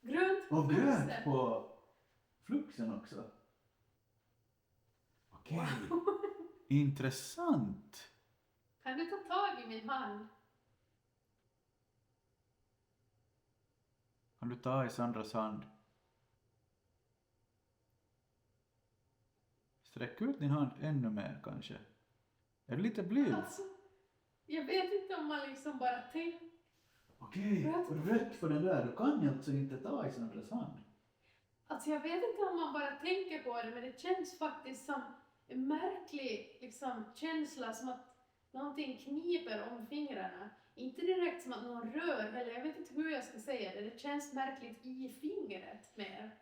grönt på Och grönt fluxen? på fluxen också. Okej. Intressant. Kan du ta tag i min hand? Kan du ta i Sandras hand? Sträck ut din hand ännu mer kanske. Är du lite blyg? Alltså, jag vet inte om man liksom bara tänker. Okej, rätt på den där. Du kan ju alltså inte ta i Sandras hand. Alltså jag vet inte om man bara tänker på det, men det känns faktiskt som en märklig liksom, känsla, som att någonting kniper om fingrarna. Inte direkt som att någon rör, eller jag vet inte hur jag ska säga det. Det känns märkligt i fingret mer.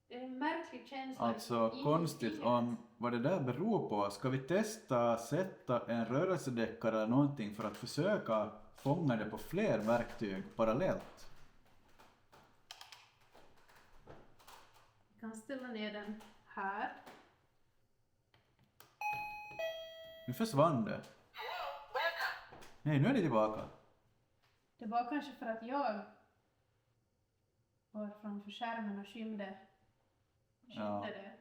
Det är en märklig känsla. Alltså i konstigt fingret. om vad det där beror på. Ska vi testa sätta en rörelsedeckare eller någonting för att försöka fånga det på fler verktyg parallellt? Vi kan ställa ner den här. Nu försvann det. Nej, nu är det tillbaka. Det var kanske för att jag var framför skärmen och skymde det.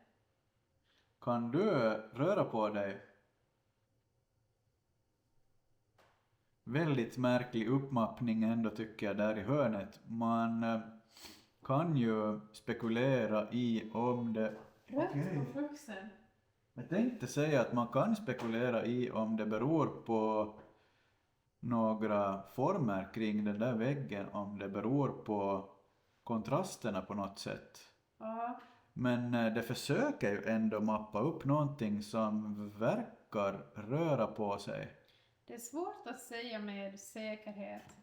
Kan du röra på dig? Väldigt märklig uppmappning ändå tycker jag där i hörnet. Man kan ju spekulera i om det... Rött på fluxen. Jag tänkte säga att man kan spekulera i om det beror på några former kring den där väggen, om det beror på kontrasterna på något sätt. Ja. Men det försöker ju ändå mappa upp någonting som verkar röra på sig. Det är svårt att säga med säkerhet.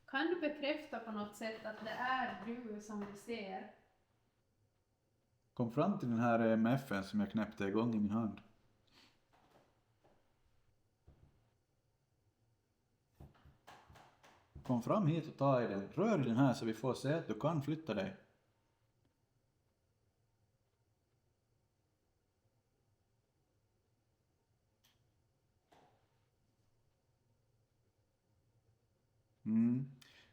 Kan du bekräfta på något sätt att det är du som vi ser? Kom fram till den här EMF:en som jag knäppte igång i min hand. Kom fram hit och ta i den. Rör i den här så vi får se att du kan flytta dig.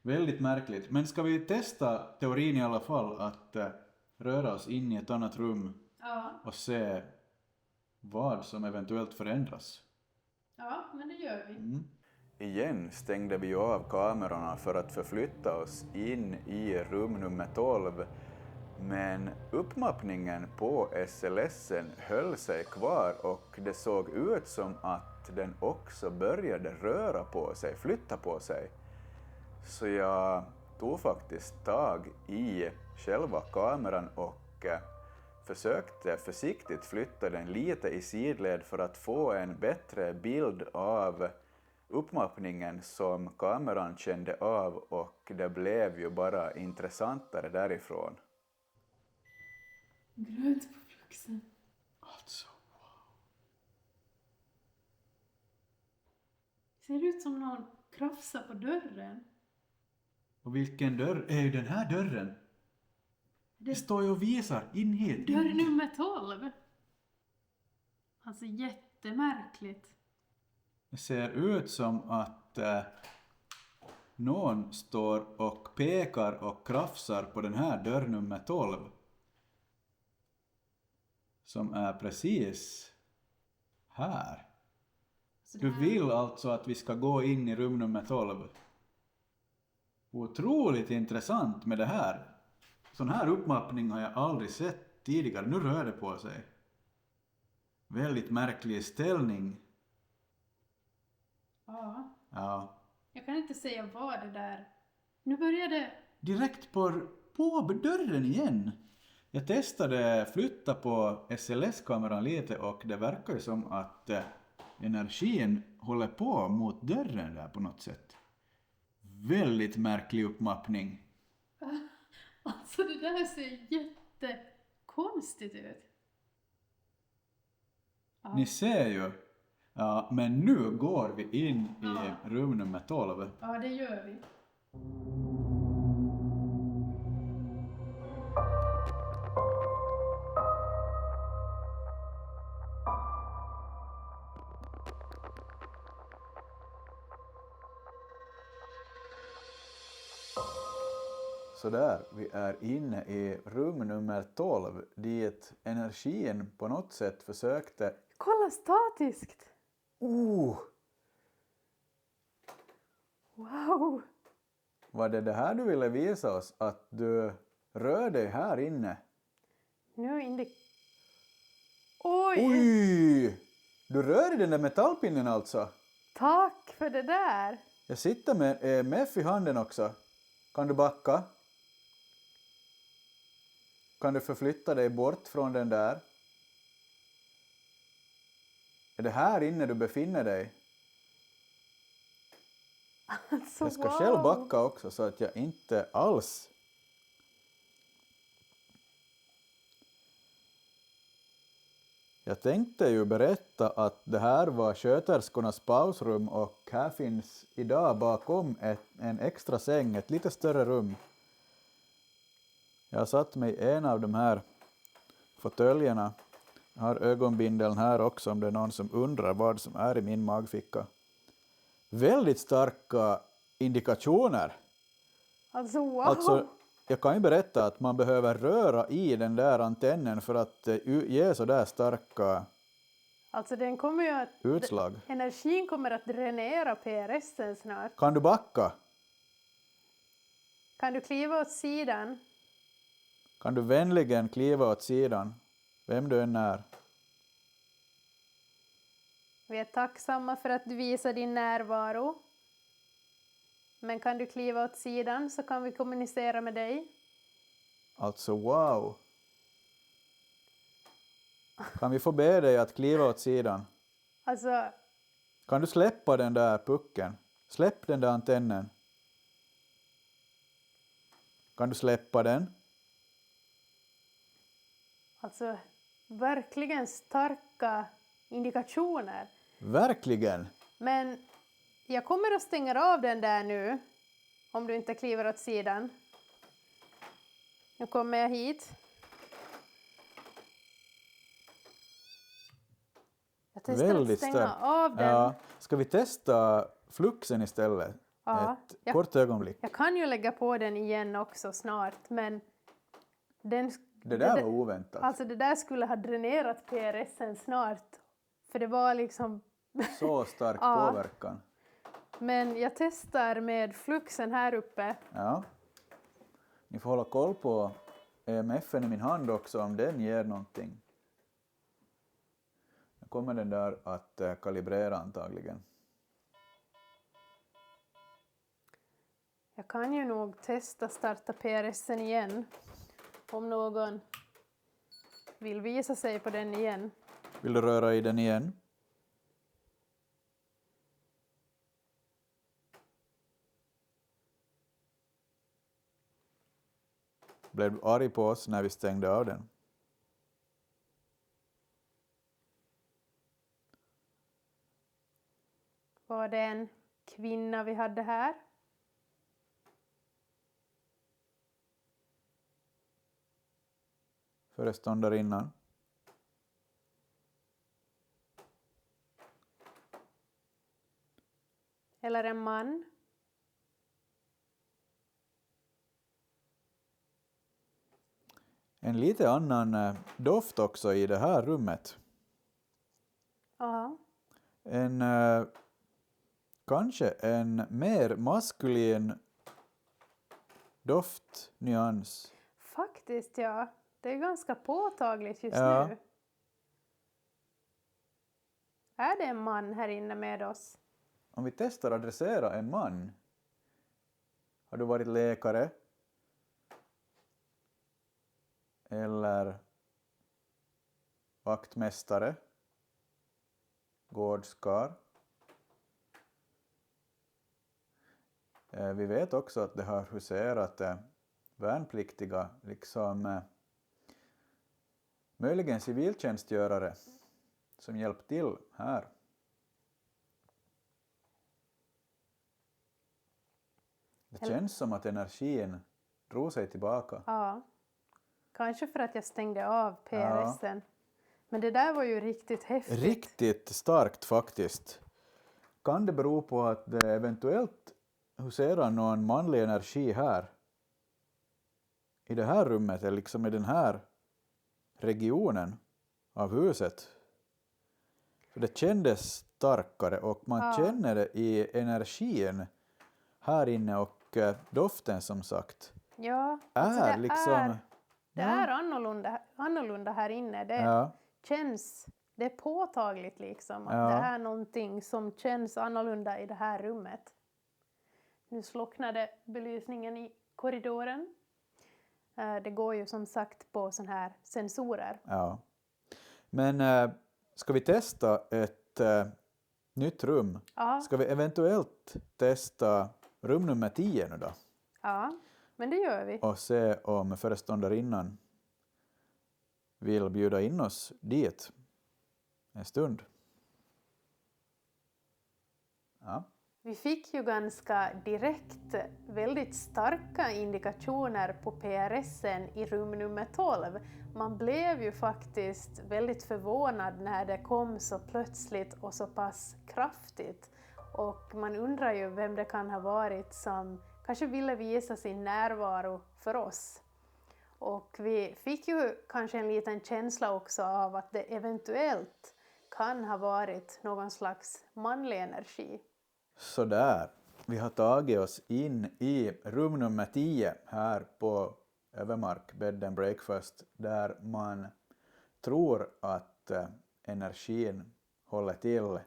Väldigt märkligt. Men ska vi testa teorin i alla fall att röra oss in i ett annat rum och se vad som eventuellt förändras? Ja, men det gör vi. Igen stängde vi av kamerorna för att förflytta oss in i rum nummer 12. Men uppmappningen på SLS:en höll sig kvar och det såg ut som att den också började röra på sig, flytta på sig. Så jag tog faktiskt tag i själva kameran och försökte försiktigt flytta den lite i sidled för att få en bättre bild av uppmappningen som kameran kände av, och det blev ju bara intressantare därifrån. Grönt på fluxen. Alltså, wow. Ser ut som någon krafsar på dörren. Och vilken dörr är ju den här dörren? Det står ju och visar in hit. Dörr nummer 12. Alltså jättemärkligt. Det ser ut som att någon står och pekar och krafsar på den här dörr nummer 12. Som är precis här. Du vill alltså att vi ska gå in i rum nummer 12. Otroligt intressant med det här. Sån här uppmappning har jag aldrig sett tidigare. Nu rör det på sig. Väldigt märklig ställning. Ja. Jag kan inte säga vad det där... Nu börjar det... Direkt på dörren igen. Jag testade flytta på SLS-kameran lite och det verkar som att energin håller på mot dörren där på något sätt. Väldigt märklig uppmappning. Alltså det där ser jättekonstigt ut. Ja. Ni ser ju. Ja, men nu går vi in i rum nummer 12. Ja, det gör vi. Så där, vi är inne i rum nummer 12 dit energin på något sätt försökte... Kolla statiskt! Wow! Var det här du ville visa oss? Att du rör dig här inne? Nu Oj! Oj! Du rör i den där metallpinnen alltså? Tack för det där! Jag sitter med EMF i handen också. Kan du backa? Kan du förflytta dig bort från den där? Är det här inne du befinner dig? Alltså, Jag ska själv backa också så att jag inte alls... Jag tänkte ju berätta att det här var sköterskornas pausrum och här finns idag bakom en extra säng, ett lite större rum. Jag har satt mig i en av de här fåtöljerna. Jag har ögonbindeln här också om det är någon som undrar vad som är i min magficka. Väldigt starka indikationer. Alltså wow! Alltså, jag kan ju berätta att man behöver röra i den där antennen för att ge så där starka Alltså den kommer ju att... utslag. Energin kommer att dränera PRSen snart. Kan du backa? Kan du kliva åt sidan? Kan du vänligen kliva åt sidan? Vem du än är. Vi är tacksamma för att du visar din närvaro. Men kan du kliva åt sidan så kan vi kommunicera med dig. Alltså wow. Kan vi få be dig att kliva åt sidan? Alltså, Kan du släppa den där pucken? Släpp den där antennen. Kan du släppa den? alltså verkligen starka indikationer. Verkligen. Men jag kommer att stänga av den där nu. Om du inte kliver åt sidan. Nu kommer jag hit. Jag testar Väldigt att stänga stark. av den. Ja. Ska vi testa fluxen istället? Ja, Ett kort ögonblick. Jag kan ju lägga på den igen också snart, men Det där var oväntat. alltså det där skulle ha dränerat PRSen snart. För det var liksom... Så stark Ja. påverkan. Men jag testar med fluxen här uppe. Ja. Ni får hålla koll på EMFen i min hand också om den ger någonting. Nu kommer den där att kalibrera antagligen. Jag kan ju nog testa starta PRSen igen. Om någon vill visa sig på den igen. Vill du röra i den igen? Blev du arg på oss när vi stängde av den? Var det en kvinna vi hade här? Föreståndarinnan? Eller en man? En lite annan doft också i det här rummet. Ja. Kanske en mer maskulin doftnyans. Faktiskt ja. Det är ganska påtagligt just Ja. nu. Är det en man här inne med oss? Om vi testar att adressera en man. Har du varit läkare? Eller vaktmästare? Gårdskar? Vi vet också att det har huserat värnpliktiga, liksom möjligen civiltjänstgörare som hjälpt till här. Det känns som att energin drog sig tillbaka. Ja. Kanske för att jag stängde av PRSen. Men det där var ju riktigt häftigt. Riktigt starkt faktiskt. Kan det bero på att det eventuellt huserar någon manlig energi här? I det här rummet eller liksom i den här regionen av huset? För det kändes starkare och man känner det i energin här inne och doften som sagt. Ja, Är det liksom... det är annorlunda här inne. Det känns, det är påtagligt liksom att det är någonting som känns annorlunda i det här rummet. Nu slocknade belysningen i korridoren. Det går ju som sagt på sån här sensorer. Ja. Men ska vi testa ett nytt rum? Ja. Ska vi eventuellt testa rum nummer 10 nu då? Ja, men det gör vi. Och se om föreståndarinnan vill bjuda in oss dit en stund. Ja. Vi fick ju ganska direkt väldigt starka indikationer på PRSen i rum nummer 12. Man blev ju faktiskt väldigt förvånad när det kom så plötsligt och så pass kraftigt. Och man undrar ju vem det kan ha varit som kanske ville visa sin närvaro för oss. Och vi fick ju kanske en liten känsla också av att det eventuellt kan ha varit någon slags manlig energi. Så där, vi har tagit oss in i rum nummer 10 här på Övermark Bed and Breakfast, där man tror att energin håller till.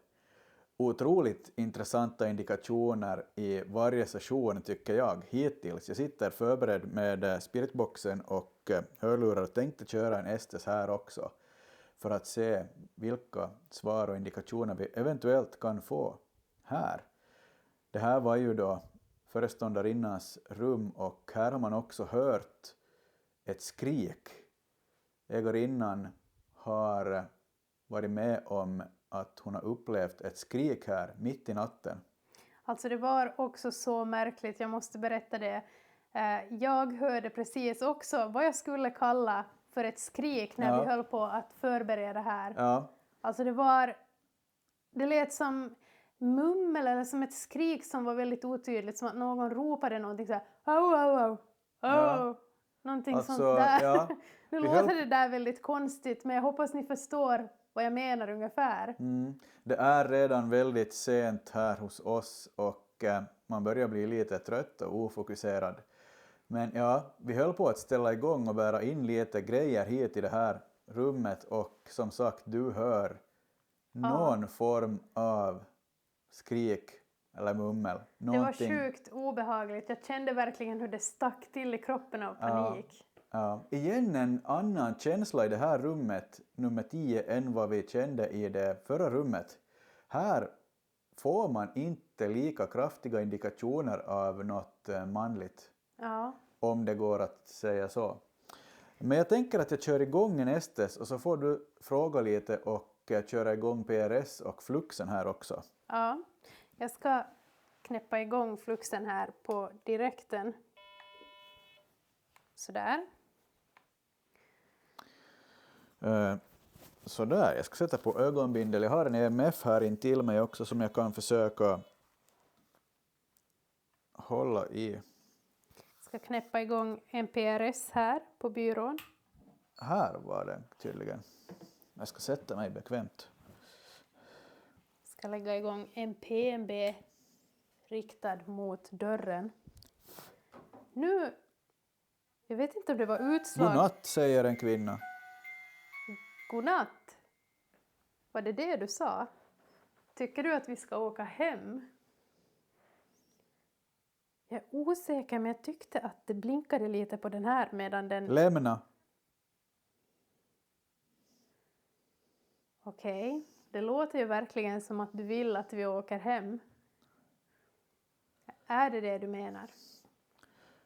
Otroligt intressanta indikationer i varje session tycker jag hittills. Jag sitter förberedd med spiritboxen och hörlurar och tänkte köra en Estes här också för att se vilka svar och indikationer vi eventuellt kan få här. Det här var ju då föreståndarinnans rum och här har man också hört ett skrik. Ägarinnan har varit med om att hon har upplevt ett skrik här mitt i natten. Alltså det var också så märkligt, jag måste berätta det. Jag hörde precis också vad jag skulle kalla för ett skrik när vi höll på att förbereda här. Ja. Alltså det lät som mummel eller som ett skrik som var väldigt otydligt, som att någon ropade någonting så här, au, au, au, au, någonting Alltså, sånt där. ja, Nu låter det där väldigt konstigt, men jag hoppas ni förstår vad jag menar ungefär. Det är redan väldigt sent här hos oss och man börjar bli lite trött och ofokuserad. Men ja, vi höll på att ställa igång och bära in lite grejer hit i det här rummet och som sagt, du hör någon form av skrik eller mummel. Någonting. Det var sjukt obehagligt. Jag kände verkligen hur det stack till i kroppen av panik. Ja. Igen en annan känsla i det här rummet, nummer 10, än vad vi kände i det förra rummet. Här får man inte lika kraftiga indikationer av något manligt. Ja. Om det går att säga så. Men jag tänker att jag kör igång en Estes och så får du fråga lite och köra igång PRS och fluxen här också. Ja, jag ska knäppa igång fluxen här på direkten. Sådär. Sådär, jag ska sätta på ögonbindel. Jag har en EMF här in till mig också som jag kan försöka hålla i. Jag ska knäppa igång en PRS här på byrån. Här var det tydligen. Jag ska sätta mig bekvämt. Jag ska lägga igång en PMB riktad mot dörren. Nu, jag vet inte om det var utslag. Godnatt, säger en kvinna. Godnatt. Var det du sa? Tycker du att vi ska åka hem? Jag är osäker, men jag tyckte att det blinkade lite på den här medan den... Lämna. Okej, det låter ju verkligen som att du vill att vi åker hem. Är det du menar?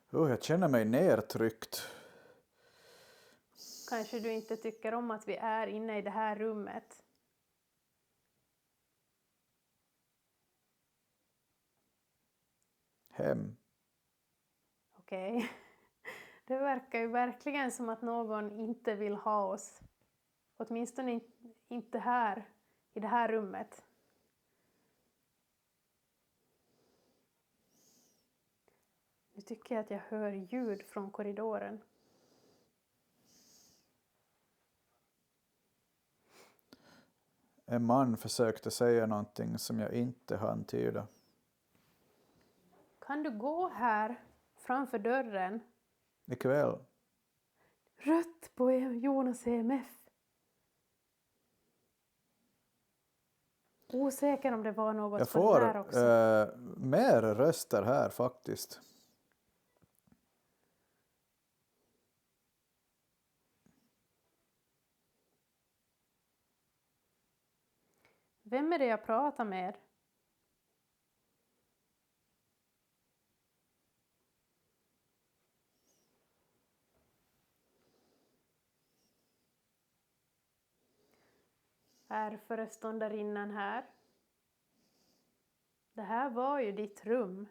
Jag känner mig nertryckt. Kanske du inte tycker om att vi är inne i det här rummet. Hem. Okej. Det verkar ju verkligen som att någon inte vill ha oss. Åtminstone inte här, i det här rummet. Nu tycker jag att jag hör ljud från korridoren. En man försökte säga någonting som jag inte hann tyda. Kan du gå här framför dörren? Ikväll. Rött på Jonas EMF. Osäker om det var något Jag på den får här också. mer röster här faktiskt. Vem är det jag pratar med? Är föreståndarinnan här? Det här var ju ditt rum.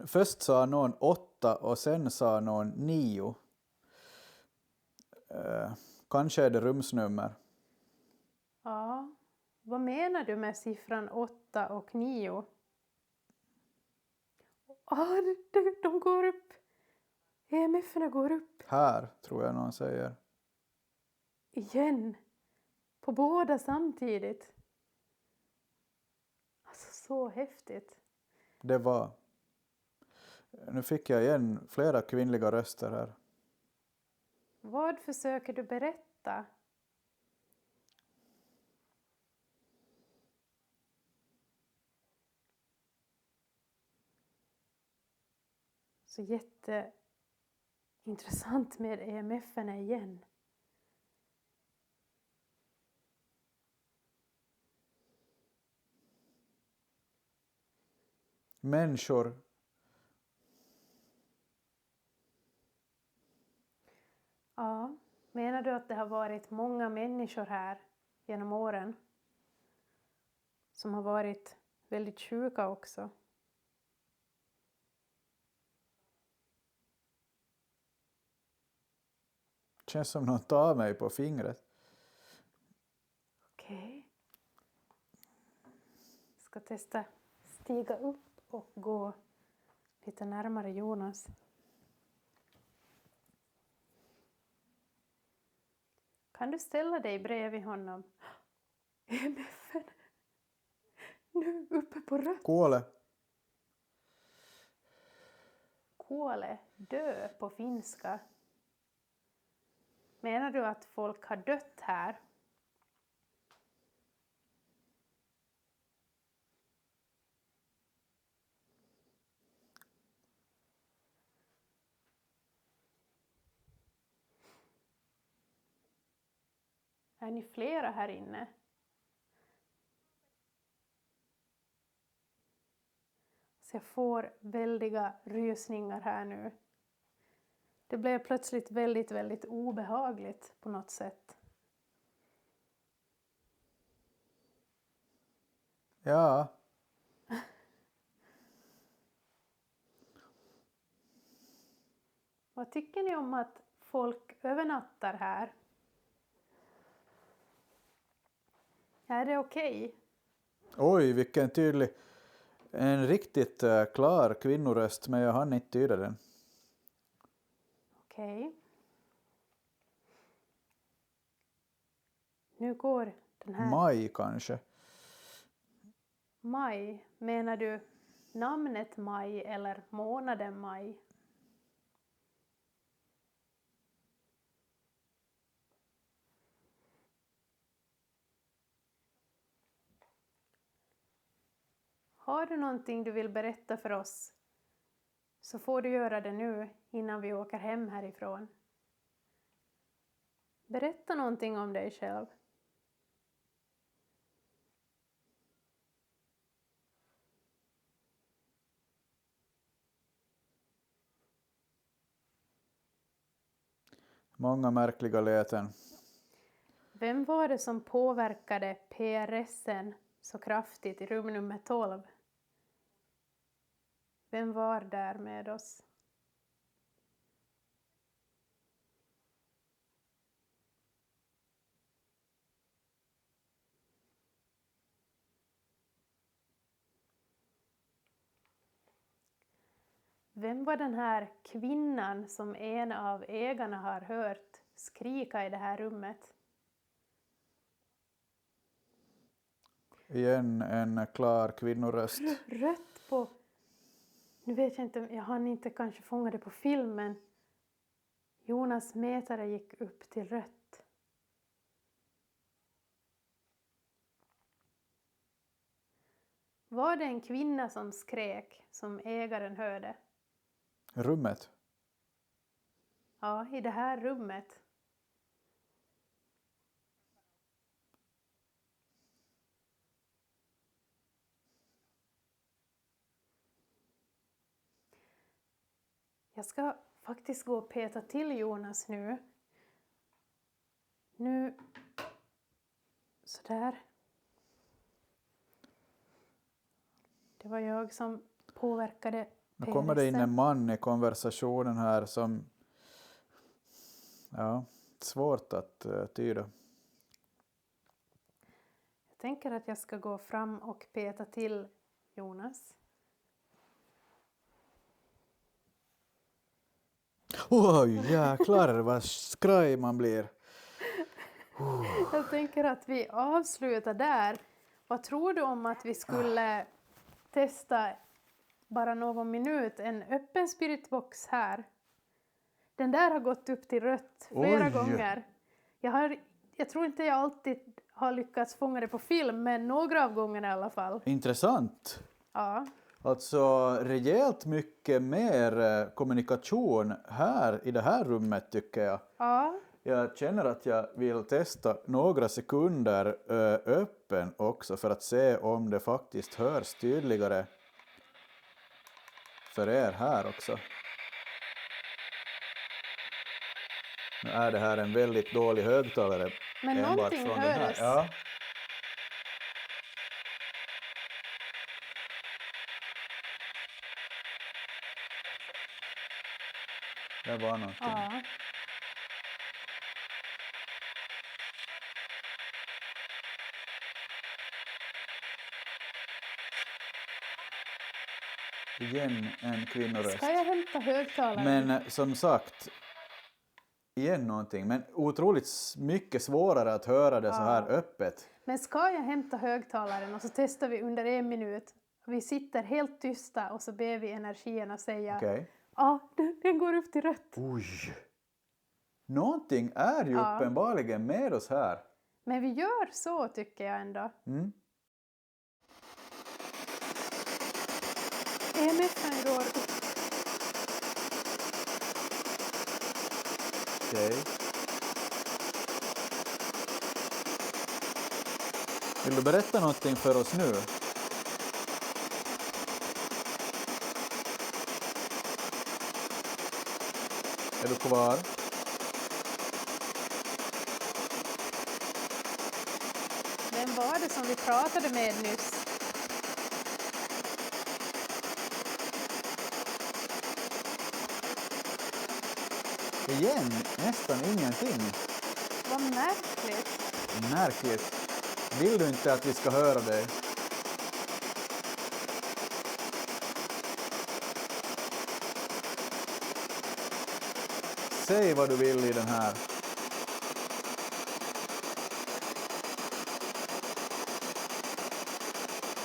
Först sa någon 8 och sen sa någon 9. Kanske är det rumsnummer. Ja, vad menar du med siffran 8 och 9? De går upp. EMF-erna går upp. Här, tror jag någon säger. Igen. På båda samtidigt. Alltså så häftigt. Det var... Nu fick jag igen flera kvinnliga röster här. Vad försöker du berätta? Så jätteintressant med EMF-erna igen. Människor. Ja, menar du att det har varit många människor här genom åren? Som har varit väldigt sjuka också? Känns som någon tar mig på fingret. Okej. Ska testa stiga upp och gå lite närmare Jonas. Kan du ställa dig bredvid honom? EMF-en. Nu uppe på rött. Kuole. Kuole, dö på finska. Menar du att folk har dött här? Är ni flera här inne? Så jag får väldiga rysningar här nu. Det blev plötsligt väldigt, väldigt obehagligt på något sätt. Ja. Vad tycker ni om att folk övernattar här? Är det okej? Oj, vilken tydlig... En riktigt klar kvinnoröst, men jag hann inte tyda den. Okej. Nu går den här... Maj kanske. Maj. Menar du namnet Maj eller månaden maj? Har du någonting du vill berätta för oss så får du göra det nu innan vi åker hem härifrån. Berätta någonting om dig själv. Många märkliga läten. Vem var det som påverkade PRSen så kraftigt i rum nummer 12? Vem var där med oss? Vem var den här kvinnan som en av ägarna har hört skrika i det här rummet? Igen en klar kvinnoröst. Rött på... Nu vet jag inte, jag hann inte kanske fånga det på filmen. Jonas mätare gick upp till rött. Var det en kvinna som skrek, som ägaren hörde? Rummet. Ja, i det här rummet. Jag ska faktiskt gå och peta till Jonas nu. Sådär. Det var jag som påverkade Nu kommer det in en man i konversationen här som... Ja, svårt att tyda. Jag tänker att jag ska gå fram och peta till Jonas. Oj, jäklar vad skraj man blir. Jag tänker att vi avslutar där. Vad tror du om att vi skulle testa bara någon minut en öppen spiritbox här? Den där har gått upp till rött flera Oj. gånger. Jag tror inte jag alltid har lyckats fånga det på film, men några av gångerna i alla fall. Intressant. Ja. Alltså rejält mycket mer kommunikation här i det här rummet tycker jag. Ja. Jag känner att jag vill testa några sekunder öppen också för att se om det faktiskt hörs tydligare för er här också. Nu är det här en väldigt dålig högtalare. Men enbart någonting från den här. hördes. Ja. Det var någonting. Ja. Igen en kvinnoröst. Ska jag hämta högtalaren? Men som sagt, igen någonting. Men otroligt mycket svårare att höra det så här öppet. Men ska jag hämta högtalaren och så testar vi under 1 minut. Vi sitter helt tysta och så ber vi energierna säga Okej. ja, den går upp till rött. Oj. Någonting är ju uppenbarligen med oss här. Men vi gör så tycker jag ändå. Mm. EMFen går upp. Okej. Vill du berätta någonting för oss nu? Är du kvar? Vem var det som vi pratade med nyss? Igen, nästan ingenting. Vad märkligt. Märkligt. Vill du inte att vi ska höra dig? Säg vad du vill i den här.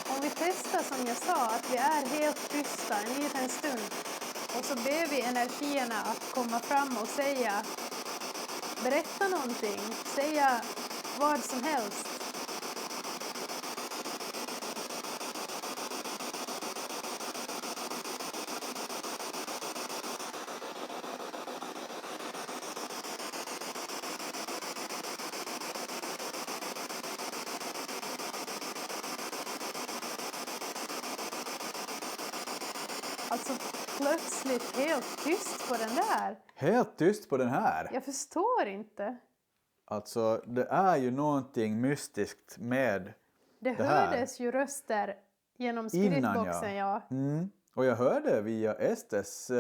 Om vi testar som jag sa att vi är helt tysta en liten stund och så ber vi energierna att komma fram och säga, berätta någonting, säga vad som helst. Alltså plötsligt helt tyst på den där. Helt tyst på den här. Jag förstår inte. Alltså, det är ju någonting mystiskt med Det här. hördes ju röster genom Innan, spiritboxen, ja. Mm. Och jag hörde via Estes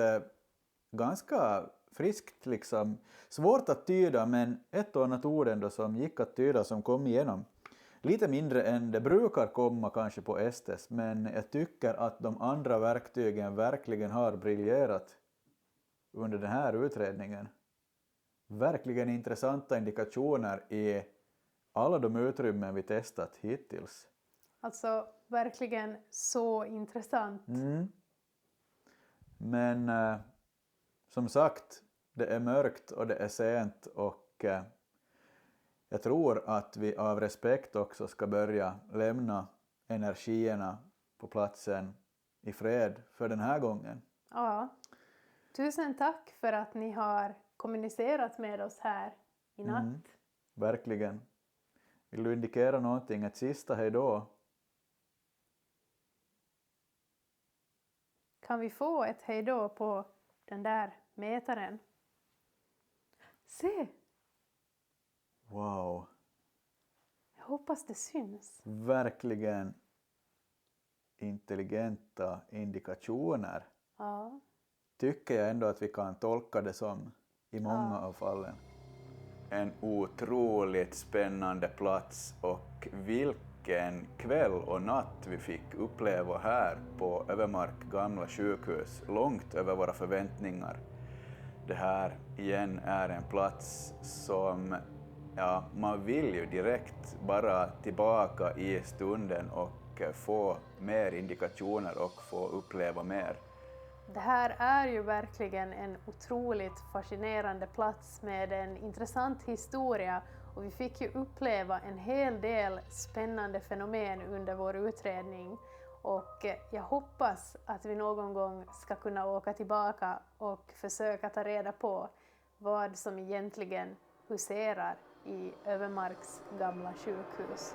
ganska friskt liksom. Svårt att tyda men ett och annat ord ändå som gick att tyda som kom igenom. Lite mindre än det brukar komma kanske på Estes, men jag tycker att de andra verktygen verkligen har briljerat under den här utredningen. Verkligen intressanta indikationer i alla de utrymmen vi testat hittills. Alltså verkligen så intressant. Men som sagt, det är mörkt och det är sent och jag tror att vi av respekt också ska börja lämna energierna på platsen i fred för den här gången. Ja. Tusen tack för att ni har kommunicerat med oss här i natt. Verkligen. Vill du indikera någonting, ett sista hejdå? Kan vi få ett hejdå på den där mätaren? Se! Wow. Jag hoppas det syns. Verkligen intelligenta indikationer. Ja. Tycker jag ändå att vi kan tolka det som i många av fallen. En otroligt spännande plats och vilken kväll och natt vi fick uppleva här på Övermark gamla sjukhus, långt över våra förväntningar. Det här igen är en plats som, ja, man vill ju direkt bara tillbaka i stunden och få mer indikationer och få uppleva mer. Det här är ju verkligen en otroligt fascinerande plats med en intressant historia och vi fick ju uppleva en hel del spännande fenomen under vår utredning och jag hoppas att vi någon gång ska kunna åka tillbaka och försöka ta reda på vad som egentligen huserar i Övermarks gamla sjukhus.